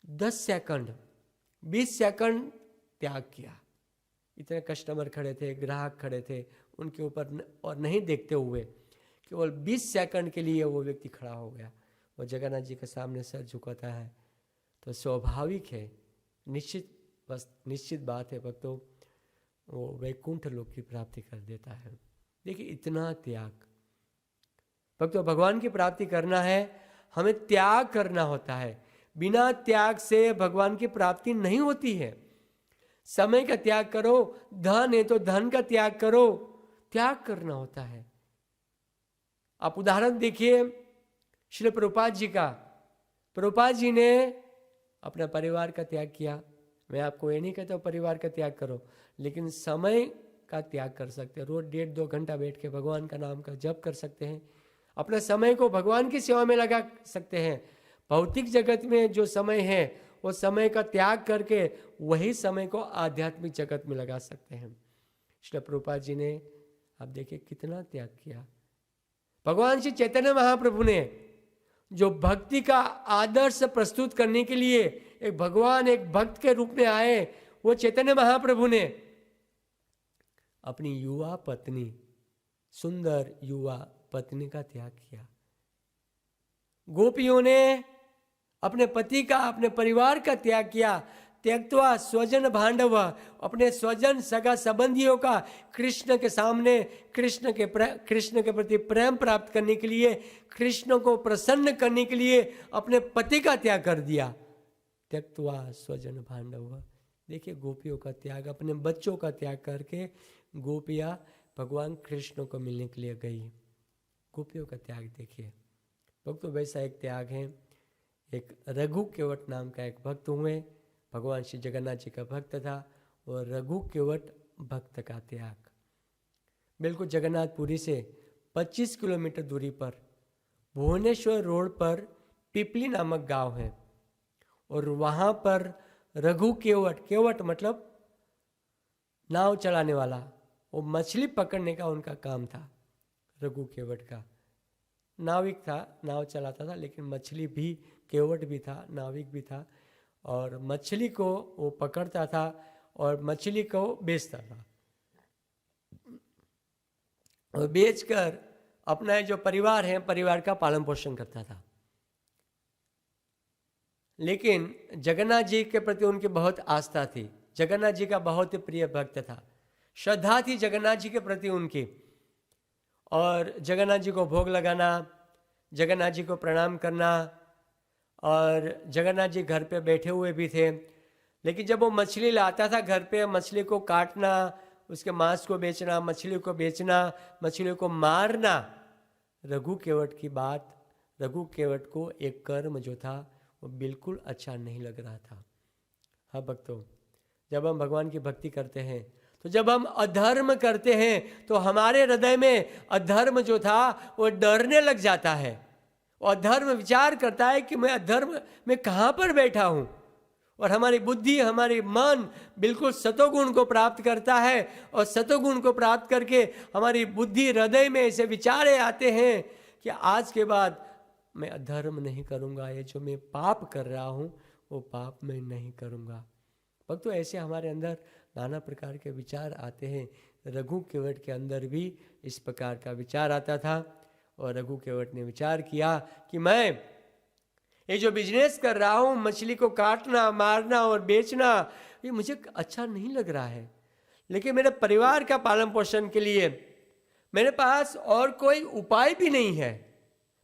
10 सेकंड 20 सेकंड त्याग किया। इतने कस्टमर खड़े थे, ग्राहक खड़े थे उनके ऊपर, और नहीं देखते हुए केवल 20 सेकंड के लिए वो व्यक्ति खड़ा हो गया, वो जगन्नाथ जी के सामने सर झुकाता है। तो स्वाभाविक है, निश्चित बात है भक्तों, वो वैकुंठ लोक की प्राप्ति कर देता है। देखिए, इतना त्याग भक्तों, भगवान की प्राप्ति करना है हमें त्याग करना होता है। बिना त्याग से भगवान की प्राप्ति नहीं होती है। समय का त्याग करो, धन है तो धन का त्याग करो, त्याग करना होता है। आप उदाहरण देखिए श्री प्रभुपाद जी का। प्रभुपाद जी ने अपना परिवार का त्याग किया। मैं आपको ये नहीं कहता परिवार का त्याग करो, लेकिन समय का त्याग कर सकते हैं। रोज 1.5-2 घंटा बैठ के भगवान का नाम का जप कर सकते हैं, अपने समय को भगवान की सेवा में लगा सकते हैं। भौतिक जगत में जो समय है वो समय का त्याग करके वही समय को आध्यात्मिक जगत में लगा सकते हैं। श्री प्रभुपाद जी ने आप देखिए कितना त्याग किया। भगवान श्री चैतन्य महाप्रभु ने जो भक्ति का आदर्श प्रस्तुत करने के लिए एक भगवान एक भक्त के रूप में आए, वो चैतन्य महाप्रभु ने अपनी युवा पत्नी, सुंदर युवा पत्नी का त्याग किया। गोपियों ने अपने पति का, अपने परिवार का त्याग किया। त्यक्त्वा स्वजन भांडव, अपने स्वजन सगा संबंधियों का कृष्ण के सामने, कृष्ण के प्रति प्रेम प्राप्त करने के लिए, कृष्ण को प्रसन्न करने के लिए अपने पति का त्याग कर दिया। त्यक्त्वा स्वजन भांडव, देखिए गोपियों का त्याग, अपने बच्चों का त्याग करके गोपियाँ भगवान कृष्ण को मिलने के लिए गई। गोपियों का त्याग देखिए भक्तों, वैसा एक त्याग है। एक रघु केवट नाम का एक भक्त हुए, भगवान श्री जगन्नाथ जी का भक्त था, और रघु केवट भक्त का त्याग। बिल्कुल जगन्नाथपुरी से 25 किलोमीटर दूरी पर भुवनेश्वर रोड पर पिपली नामक गांव है, और वहाँ पर रघु केवट, केवट मतलब नाव चलाने वाला, वो मछली पकड़ने का उनका काम था। रघु केवट का नाविक था, नाव चलाता था, लेकिन मछली भी, केवट भी था, नाविक भी था, और मछली को वो पकड़ता था और मछली को बेचता था, और बेचकर अपना जो परिवार है, परिवार का पालन पोषण करता था। लेकिन जगन्नाथ जी के प्रति उनकी बहुत आस्था थी, जगन्नाथ जी का बहुत ही प्रिय भक्त था, श्रद्धा थी जगन्नाथ जी के प्रति उनकी, और जगन्नाथ जी को भोग लगाना, जगन्नाथ जी को प्रणाम करना, और जगन्नाथ जी घर पे बैठे हुए भी थे। लेकिन जब वो मछली लाता था घर पे, मछली को काटना, उसके मांस को बेचना, मछली को बेचना, मछली को मारना, रघु केवट की बात, रघु केवट को एक कर्म जो था वो बिल्कुल अच्छा नहीं लग रहा था। हाँ भक्तों, जब हम भगवान की भक्ति करते हैं, तो जब हम अधर्म करते हैं, तो हमारे हृदय में अधर्म जो था वो डरने लग जाता है, और अधर्म विचार करता है कि मैं अधर्म में कहाँ पर बैठा हूँ, और हमारी बुद्धि, हमारी मन बिल्कुल सतोगुण को प्राप्त करता है, और सतोगुण को प्राप्त करके हमारी बुद्धि, हृदय में ऐसे विचारे आते हैं कि आज के बाद मैं अधर्म नहीं करूँगा, ये जो मैं पाप कर रहा हूँ वो पाप मैं नहीं करूँगा। भक्तों, ऐसे हमारे अंदर नाना प्रकार के विचार आते हैं। रघु केवट के अंदर भी इस प्रकार का विचार आता था, और रघु केवट ने विचार किया कि मैं ये जो बिजनेस कर रहा हूँ, मछली को काटना, मारना और बेचना, ये मुझे अच्छा नहीं लग रहा है, लेकिन मेरे परिवार का पालन पोषण के लिए मेरे पास और कोई उपाय भी नहीं है।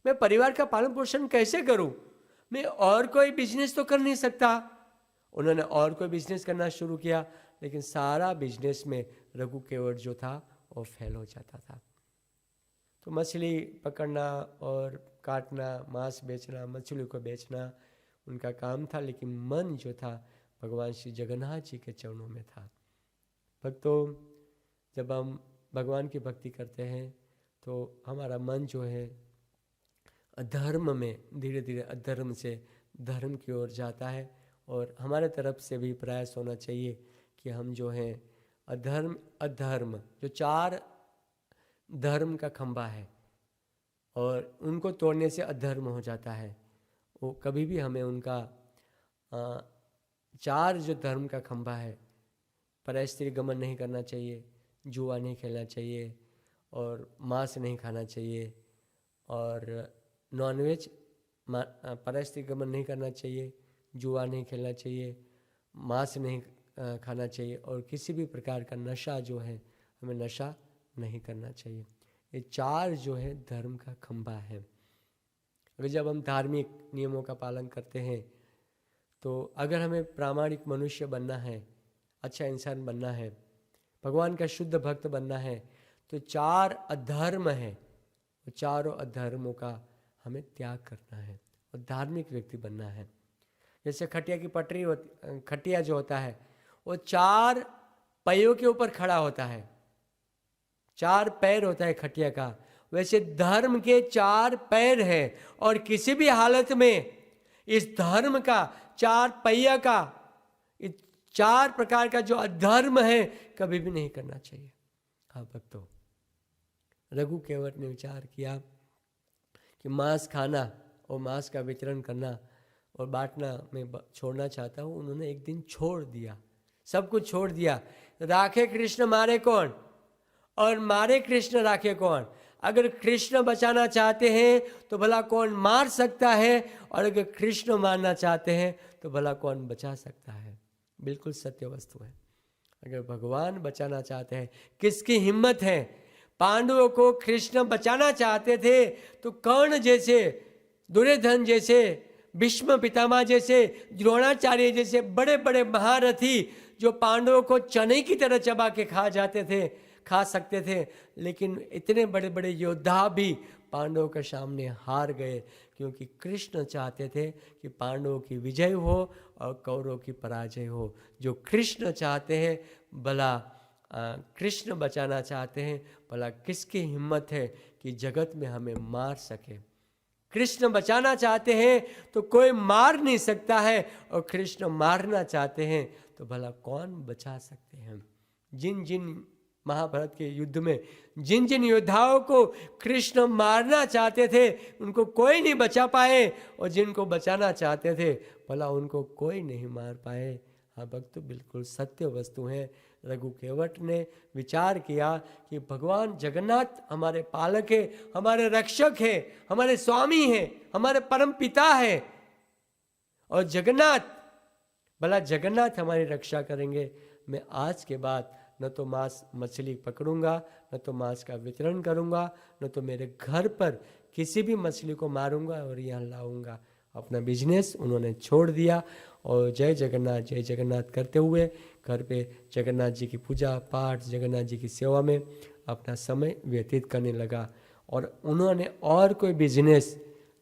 मैं परिवार का पालन पोषण कैसे करूं? मैं और कोई बिजनेस तो कर नहीं सकता। उन्होंने और कोई बिजनेस करना शुरू किया, लेकिन सारा बिजनेस में रघु केवट जो था वो फेल हो जाता था। तो मछली पकड़ना और काटना, मांस बेचना, मछली को बेचना उनका काम था, लेकिन मन जो था भगवान श्री जगन्नाथ जी के चरणों में था। भक्तों, जब हम भगवान की भक्ति करते हैं तो हमारा मन जो है अधर्म में, धीरे धीरे अधर्म से धर्म की ओर जाता है, और हमारे तरफ से भी प्रयास होना चाहिए कि हम जो है अधर्म जो 4 धर्म का खंभा है, और उनको तोड़ने से अधर्म हो जाता है, वो कभी भी हमें उनका 4 जो धर्म का खंभा है, परस्त्री गमन नहीं करना चाहिए, जुआ नहीं खेलना चाहिए, और मांस नहीं खाना चाहिए, और नॉनवेज, परस्त्री गमन नहीं करना चाहिए, जुआ नहीं खेलना चाहिए, मांस नहीं खाना चाहिए, और किसी भी प्रकार का नशा जो है हमें नशा नहीं करना चाहिए। ये 4 जो है धर्म का खंभा है। अगर जब हम धार्मिक नियमों का पालन करते हैं, तो अगर हमें प्रामाणिक मनुष्य बनना है, अच्छा इंसान बनना है, भगवान का शुद्ध भक्त बनना है, तो 4 अधर्म है, वो चारों अधर्मों का हमें त्याग करना है और धार्मिक व्यक्ति बनना है। जैसे खटिया की पटरी होती, खटिया जो होता है वो 4 पहियों के ऊपर खड़ा होता है, 4 पैर होता है खटिया का, वैसे धर्म के 4 पैर हैं, और किसी भी हालत में इस धर्म का 4 पहिया का, 4 प्रकार का जो अधर्म है कभी भी नहीं करना चाहिए। हाँ भक्तों, रघु केवट ने विचार किया कि मांस खाना और मांस का वितरण करना और बांटना मैं छोड़ना चाहता हूँ। उन्होंने एक दिन छोड़ दिया, सब कुछ छोड़ दिया। राखे कृष्ण मारे कौन और मारे कृष्ण राखे कौन? अगर कृष्ण बचाना चाहते हैं तो भला कौन मार सकता है, और अगर कृष्ण मारना चाहते हैं तो भला कौन बचा सकता है? बिल्कुल सत्य वस्तु है। अगर भगवान बचाना चाहते हैं, किसकी हिम्मत है? पांडवों को कृष्ण बचाना चाहते थे तो कर्ण जैसे, दुर्योधन जैसे, भीष्म पितामह जैसे, द्रोणाचार्य जैसे बड़े बड़े महारथी जो पांडवों को चने की तरह चबा के खा सकते थे, लेकिन इतने बड़े बड़े योद्धा भी पांडवों के सामने हार गए, क्योंकि कृष्ण चाहते थे कि पांडवों की विजय हो और कौरवों की पराजय हो। जो कृष्ण चाहते हैं, भला कृष्ण बचाना चाहते हैं, भला किसकी हिम्मत है कि जगत में हमें मार सके? कृष्ण बचाना चाहते हैं तो कोई मार नहीं सकता है, और कृष्ण मारना चाहते हैं तो भला कौन बचा सकते हैं? जिन जिन महाभारत के युद्ध में जिन जिन योद्धाओं को कृष्ण मारना चाहते थे उनको कोई नहीं बचा पाए, और जिनको बचाना चाहते थे भला उनको कोई नहीं मार पाए। हाँ भक्त, बिल्कुल सत्य वस्तु है। रघु केवट ने विचार किया कि भगवान जगन्नाथ हमारे पालक है, हमारे रक्षक है, हमारे स्वामी है, हमारे परम पिता है, और जगन्नाथ, भला जगन्नाथ हमारी रक्षा करेंगे। मैं आज के बाद न तो मांस मछली पकड़ूंगा, न तो मांस का वितरण करूंगा, न तो मेरे घर पर किसी भी मछली को मारूंगा और यहाँ लाऊंगा। अपना बिजनेस उन्होंने छोड़ दिया और जय जगन्नाथ करते हुए घर पे जगन्नाथ जी की पूजा पाठ, जगन्नाथ जी की सेवा में अपना समय व्यतीत करने लगा। और उन्होंने और कोई बिजनेस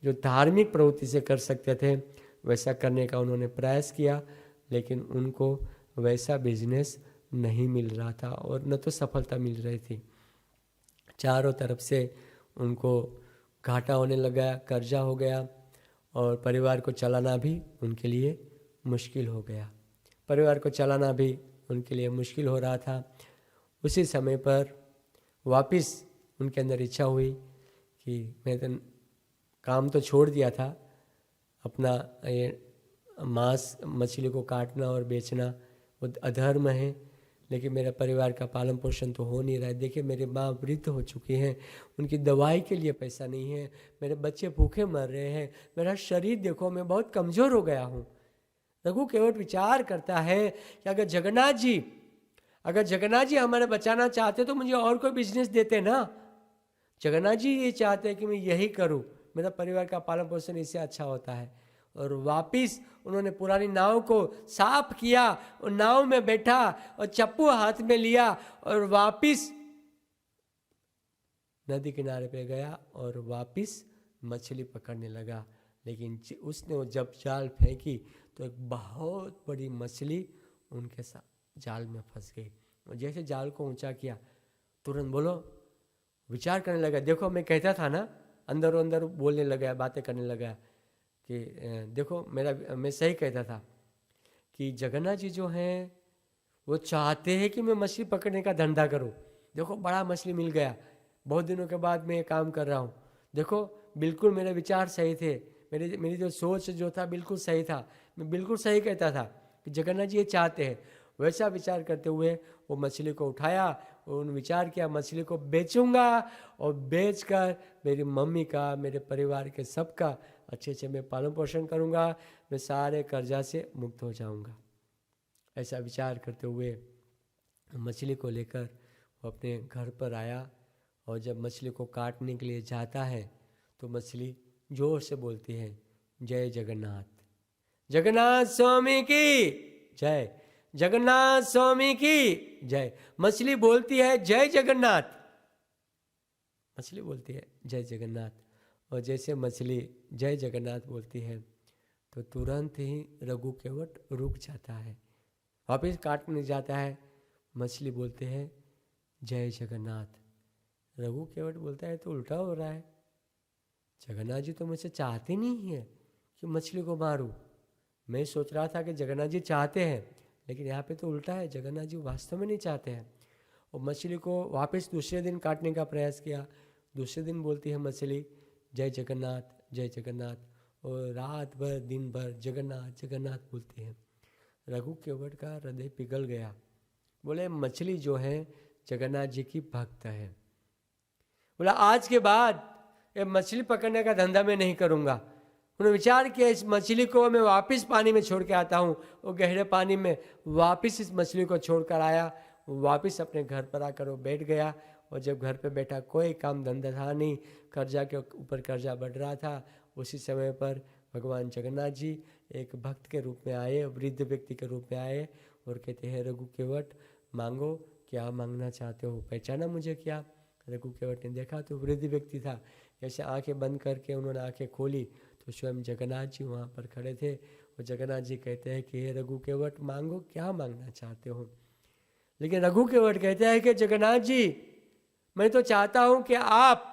जो धार्मिक प्रवृत्ति से कर सकते थे वैसा करने का उन्होंने प्रयास किया, लेकिन उनको वैसा बिजनेस नहीं मिल रहा था और न तो सफलता मिल रही थी। चारों तरफ से उनको घाटा होने लगा, कर्जा हो गया, और परिवार को चलाना भी उनके लिए मुश्किल हो गया। परिवार को चलाना भी उनके लिए मुश्किल हो रहा था। उसी समय पर वापस उनके अंदर इच्छा हुई कि मैं तो काम तो छोड़ दिया था, अपना ये मांस मछली को काटना और बेचना वो अधर्म है, लेकिन मेरा परिवार का पालन पोषण तो हो नहीं रहा है। देखिए मेरे माँ वृद्ध हो चुकी हैं, उनकी दवाई के लिए पैसा नहीं है, मेरे बच्चे भूखे मर रहे हैं, मेरा शरीर देखो मैं बहुत कमज़ोर हो गया हूँ। रघु केवट विचार करता है कि अगर जगन्नाथ जी हमारे बचाना चाहते तो मुझे और कोई बिजनेस देते ना। जगन्नाथ जी ये चाहते हैं कि मैं यही करूँ, मेरा परिवार का पालन पोषण इससे अच्छा होता है। और वापिस उन्होंने पुरानी नाव को साफ किया और नाव में बैठा और चप्पू हाथ में लिया और वापिस नदी किनारे पे गया और वापिस मछली पकड़ने लगा। लेकिन उसने जब जाल फेंकी तो एक बहुत बड़ी मछली उनके साथ जाल में फंस गई। और जैसे जाल को ऊंचा किया तुरंत विचार करने लगा, देखो मैं कहता था ना, अंदर अंदर बोलने लगा, बातें करने लगा कि देखो मैं सही कहता था कि जगन्नाथ जी जो हैं वो चाहते हैं कि मैं मछली पकड़ने का धंधा करूं। देखो बड़ा मछली मिल गया, बहुत दिनों के बाद मैं ये काम कर रहा हूं। देखो बिल्कुल मेरे विचार सही थे, मेरी जो सोच जो था बिल्कुल सही था, मैं बिल्कुल सही कहता था कि जगन्नाथ जी ये चाहते हैं। वैसा विचार करते हुए वो मछली को उठाया और उन विचार किया मछली को बेचूंगा और बेचकर मेरी मम्मी का, मेरे परिवार के सबका अच्छे मैं पालन पोषण करूंगा, मैं सारे कर्जा से मुक्त हो जाऊंगा। ऐसा विचार करते हुए मछली को लेकर वो अपने घर पर आया और जब मछली को काटने के लिए जाता है तो मछली जोर से बोलती है, जय जगन्नाथ, जगन्नाथ स्वामी की जय, जगन्नाथ स्वामी की जय। मछली बोलती है जय जगन्नाथ, मछली बोलती है जय जगन्नाथ। और जैसे मछली जय जगन्नाथ बोलती है तो तुरंत ही रघु केवट रुक जाता है, वापिस काटने जाता है। मछली बोलते हैं जय जगन्नाथ। रघु केवट बोलता है तो उल्टा हो रहा है, जगन्नाथ जी तो मुझसे चाहते नहीं है कि मछली को मारूं। मैं सोच रहा था कि जगन्नाथ जी चाहते हैं, लेकिन यहाँ पे तो उल्टा है, जगन्नाथ जी वास्तव में नहीं चाहते हैं। और मछली को वापस दूसरे दिन काटने का प्रयास किया। दूसरे दिन बोलती है मछली जय जगन्नाथ जय जगन्नाथ, और रात भर दिन भर जगन्नाथ जगन्नाथ बोलते हैं। रघु केवट का हृदय पिघल गया। बोले मछली जो है जगन्नाथ जी की भक्त है। बोला आज के बाद ये मछली पकड़ने का धंधा मैं नहीं करूँगा। उन्होंने विचार किया इस मछली को मैं वापस पानी में छोड़ के आता हूँ। वो गहरे पानी में वापस इस मछली को छोड़ कर आया, वापस अपने घर पर आकर वो बैठ गया। और जब घर पे बैठा कोई काम धंधा था नहीं, कर्जा के ऊपर कर्जा बढ़ रहा था, उसी समय पर भगवान जगन्नाथ जी एक भक्त के रूप में आए, वृद्ध व्यक्ति के रूप में आए और कहते हैं रघु केवट मांगो, क्या मांगना चाहते हो, पहचाना मुझे क्या? रघु केवट ने देखा तो वृद्ध व्यक्ति था। जैसे आंखें बंद करके उन्होंने आंखें खोली तो स्वयं जगन्नाथ जी वहाँ पर खड़े थे। और जगन्नाथ जी कहते हैं कि हे रघु केवट मांगो, क्या मांगना चाहते हो? लेकिन रघु केवट कहते हैं कि जगन्नाथ जी मैं तो चाहता हूं कि आप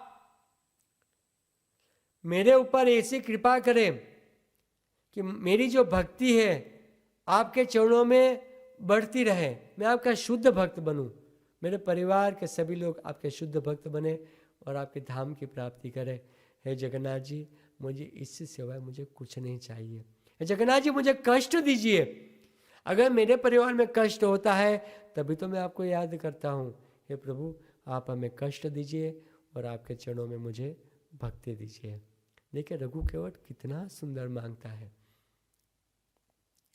मेरे ऊपर ऐसी कृपा करें कि मेरी जो भक्ति है आपके चरणों में बढ़ती रहे, मैं आपका शुद्ध भक्त बनूं, मेरे परिवार के सभी लोग आपके शुद्ध भक्त बने और आपके धाम की प्राप्ति करें। हे जगन्नाथ जी मुझे इससे सिवाय मुझे कुछ नहीं चाहिए। हे जगन्नाथ जी मुझे कष्ट दीजिए, अगर मेरे परिवार में कष्ट होता है तभी तो मैं आपको याद करता हूँ। हे प्रभु आप हमें कष्ट दीजिए और आपके चरणों में मुझे भक्ति दीजिए। देखिए रघु केवट कितना सुंदर मांगता है।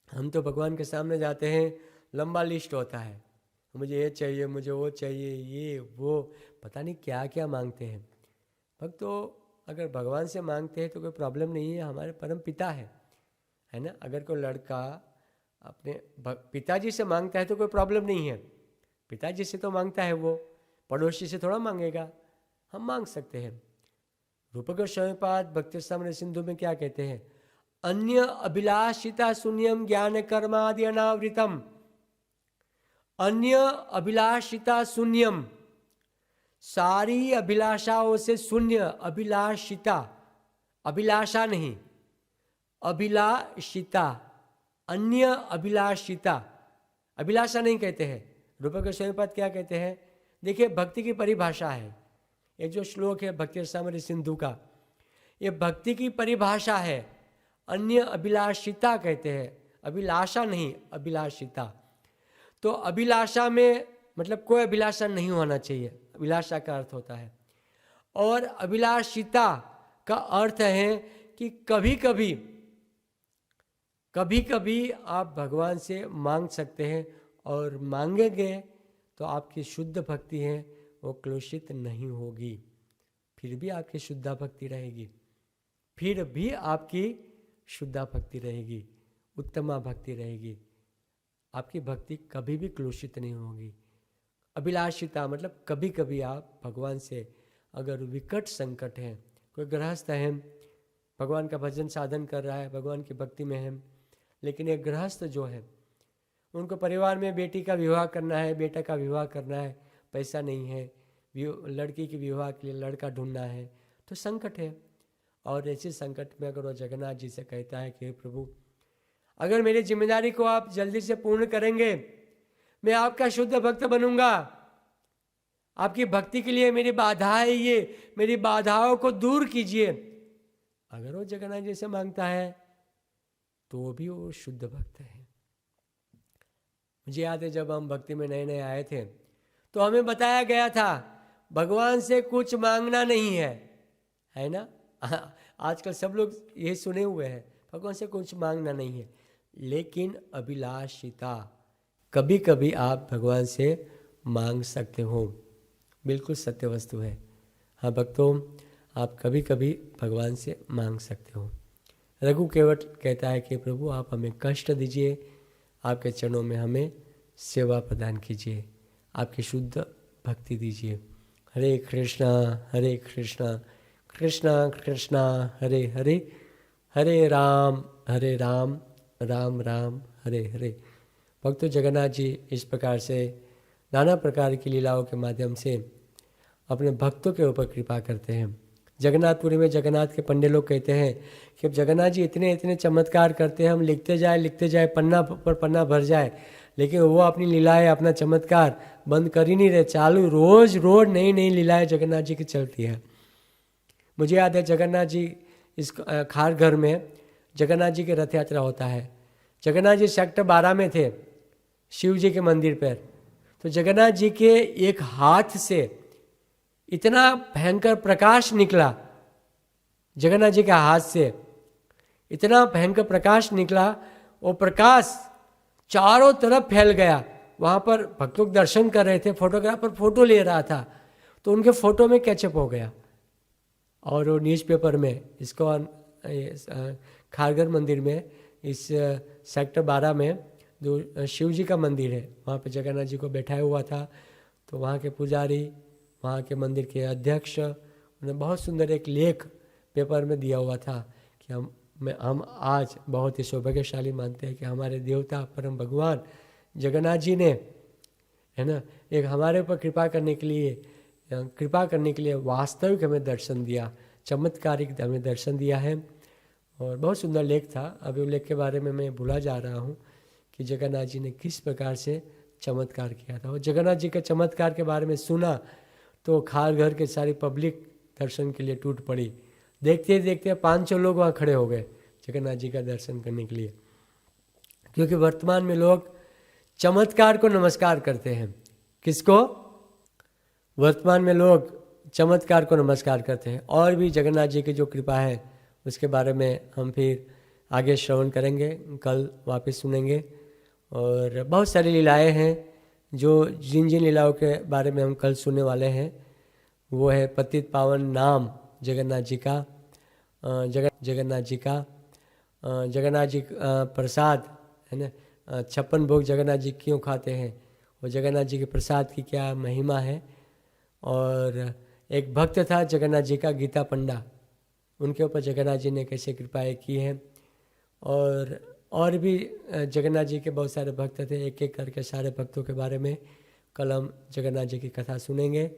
हम तो भगवान के सामने जाते हैं, लंबा लिस्ट होता है, मुझे ये चाहिए, मुझे वो चाहिए, ये वो पता नहीं क्या क्या मांगते हैं। भक्त तो अगर भगवान से मांगते हैं तो कोई प्रॉब्लम नहीं है, हमारे परम पिता है ना। अगर कोई लड़का अपने पिताजी से मांगता है तो कोई प्रॉब्लम नहीं है, पिताजी से तो मांगता है, वो पड़ोसी से थोड़ा मांगेगा, हम मांग सकते हैं। रूपक गोस्वामीपाद भक्तिरसामृत सिंधु में क्या कहते हैं? अन्य अभिलाषिता शून्यम ज्ञान कर्मादि अनावृतम, अन्य अभिलाषिता शून्यम, सारी अभिलाषाओं से शून्य, अभिलाषिता, अभिलाषा नहीं, अभिलाषिता, अन्य अभिलाषिता, अभिलाषा नहीं कहते हैं। रूपक गोस्वामीपाद क्या कहते हैं? देखिए भक्ति की परिभाषा है, ये जो श्लोक है भक्तिरसामृत सिंधु का, ये भक्ति की परिभाषा है। अन्य अभिलाषिता कहते हैं, अभिलाषा नहीं, अभिलाषिता। तो अभिलाषा में मतलब कोई अभिलाषा नहीं होना चाहिए, अभिलाषा का अर्थ होता है। और अभिलाषिता का अर्थ है कि कभी कभी आप भगवान से मांग सकते हैं और मांगेंगे तो आपकी शुद्ध भक्ति है वो क्लेशित नहीं होगी, फिर भी आपकी शुद्धा भक्ति रहेगी, फिर भी आपकी शुद्धा भक्ति रहेगी, उत्तमा भक्ति रहेगी, आपकी भक्ति कभी भी क्लेशित नहीं होगी। अभिलाषिता मतलब कभी कभी आप भगवान से अगर विकट संकट है, कोई गृहस्थ है भगवान का भजन साधन कर रहा है, भगवान की भक्ति में है, लेकिन एक गृहस्थ जो है उनको परिवार में बेटी का विवाह करना है, बेटा का विवाह करना है, पैसा नहीं है, लड़की के विवाह के लिए लड़का ढूंढना है, तो संकट है। और ऐसे संकट में अगर वो जगन्नाथ जी से कहता है कि प्रभु अगर मेरी जिम्मेदारी को आप जल्दी से पूर्ण करेंगे मैं आपका शुद्ध भक्त बनूंगा, आपकी भक्ति के लिए मेरी बाधा है, ये मेरी बाधाओं को दूर कीजिए। अगर वो जगन्नाथ जी से मांगता है तो भी वो शुद्ध भक्त है। मुझे याद है जब हम भक्ति में नए नए आए थे तो हमें बताया गया था भगवान से कुछ मांगना नहीं है ना। आजकल सब लोग ये सुने हुए हैं भगवान से कुछ मांगना नहीं है, लेकिन अभिलाषिता कभी कभी आप भगवान से मांग सकते हो, बिल्कुल सत्य वस्तु है। हाँ भक्तों आप कभी कभी भगवान से मांग सकते हो। रघु केवट कहता है कि प्रभु आप हमें कष्ट दीजिए, आपके चरणों में हमें सेवा प्रदान कीजिए, आपकी शुद्ध भक्ति दीजिए। हरे कृष्णा कृष्णा कृष्णा हरे हरे, हरे राम राम राम हरे हरे। भक्तों जगन्नाथ जी इस प्रकार से नाना प्रकार की लीलाओं के माध्यम से अपने भक्तों के ऊपर कृपा करते हैं। जगन्नाथपुरी में जगन्नाथ के पंडे लोग कहते हैं कि अब जगन्नाथ जी इतने चमत्कार करते हैं, हम लिखते जाए पन्ना पर पन्ना भर जाए, लेकिन वो अपनी लीलाएं अपना चमत्कार बंद कर ही नहीं रहे, चालू रोज नई लीलाएं जगन्नाथ जी की चलती है। मुझे याद है जगन्नाथ जी इस खारघर में जगन्नाथ जी की रथ यात्रा होता है। जगन्नाथ जी सेक्टर 12 में थे शिव जी के मंदिर पर। तो जगन्नाथ जी के एक हाथ से इतना भयंकर प्रकाश निकला, जगन्नाथ जी के हाथ से इतना भयंकर प्रकाश निकला, वो प्रकाश चारों तरफ फैल गया। वहाँ पर भक्त लोग दर्शन कर रहे थे, फोटोग्राफर फोटो ले रहा था, तो उनके फोटो में कैचअप हो गया। और वो न्यूज़पेपर में इसको खारघर मंदिर में इस सेक्टर 12 में जो शिव जी का मंदिर है वहाँ पे जगन्नाथ जी को बैठाया हुआ था। तो वहाँ के पुजारी, वहाँ के मंदिर के अध्यक्ष, उन्हें बहुत सुंदर एक लेख पेपर में दिया हुआ था कि हम आज बहुत ही सौभाग्यशाली मानते हैं कि हमारे देवता परम भगवान जगन्नाथ जी ने, है ना, एक हमारे ऊपर कृपा करने के लिए वास्तविक हमें दर्शन दिया, चमत्कारिक हमें दर्शन दिया है। और बहुत सुंदर लेख था। अभी लेख के बारे में मैं भूला जा रहा हूँ कि जगन्नाथ जी ने किस प्रकार से चमत्कार किया था। और जगन्नाथ जी के चमत्कार के बारे में सुना तो खारघर के सारी पब्लिक दर्शन के लिए टूट पड़ी। देखते देखते 500 लोग वहाँ खड़े हो गए जगन्नाथ जी का दर्शन करने के लिए, क्योंकि वर्तमान में लोग चमत्कार को नमस्कार करते हैं। किसको? वर्तमान में लोग चमत्कार को नमस्कार करते हैं। और भी जगन्नाथ जी की जो कृपा है उसके बारे में हम फिर आगे श्रवण करेंगे, कल वापस सुनेंगे। और बहुत सारी लीलाएं हैं जो जिन लीलाओं के बारे में हम कल सुनने वाले हैं वो है पतित पावन नाम जगन्नाथ जी का, जगन्नाथ जी प्रसाद, है ना, 56 भोग जगन्नाथ जी क्यों खाते हैं, वो जगन्नाथ जी के प्रसाद की क्या महिमा है। और एक भक्त था जगन्नाथ जी का, गीता पंडा, उनके ऊपर जगन्नाथ जी ने कैसे कृपाएं की हैं। और भी जगन्नाथ जी के बहुत सारे भक्त थे, एक एक करके सारे भक्तों के बारे में कल हम जगन्नाथ जी की कथा सुनेंगे।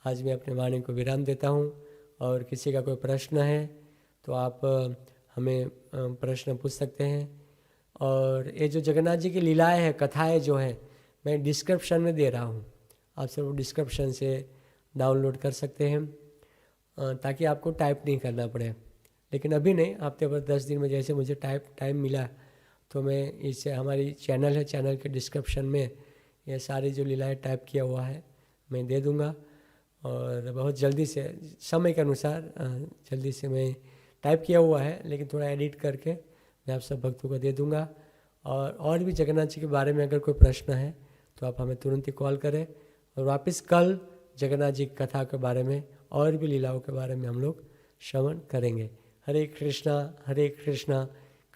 आज मैं अपने वाणी को विराम देता हूँ। और किसी का कोई प्रश्न है तो आप हमें प्रश्न पूछ सकते हैं। और ये जो जगन्नाथ जी की लीलाएं हैं, कथाएं जो हैं, मैं डिस्क्रिप्शन में दे रहा हूँ, आप सब डिस्क्रिप्शन से डाउनलोड कर सकते हैं ताकि आपको टाइप नहीं करना पड़े। लेकिन अभी नहीं, हफ्ते भर 10 दिन में जैसे मुझे टाइम मिला तो मैं इससे, हमारी चैनल है, चैनल के डिस्क्रिप्शन में ये सारी जो लीलाएं टाइप किया हुआ है मैं दे दूँगा। और बहुत जल्दी से, समय के अनुसार जल्दी से मैं टाइप किया हुआ है, लेकिन थोड़ा एडिट करके मैं आप सब भक्तों को दे दूँगा। और भी जगन्नाथ जी के बारे में अगर कोई प्रश्न है तो आप हमें तुरंत ही कॉल करें। और वापस कल जगन्नाथ जी की कथा के बारे में और भी लीलाओं के बारे में हम लोग श्रवण करेंगे। हरे कृष्णा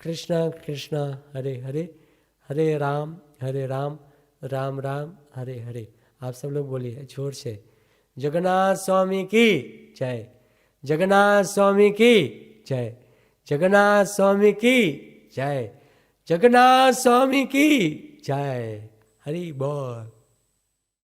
कृष्णा कृष्णा हरे हरे, हरे राम राम राम हरे हरे। आप सब लोग बोलिए जोर से, जगन्नाथ स्वामी की जय, जगन्नाथ स्वामी की जय, जगन्नाथ स्वामी की जय, जगन्नाथ स्वामी की जय। हरि बोल।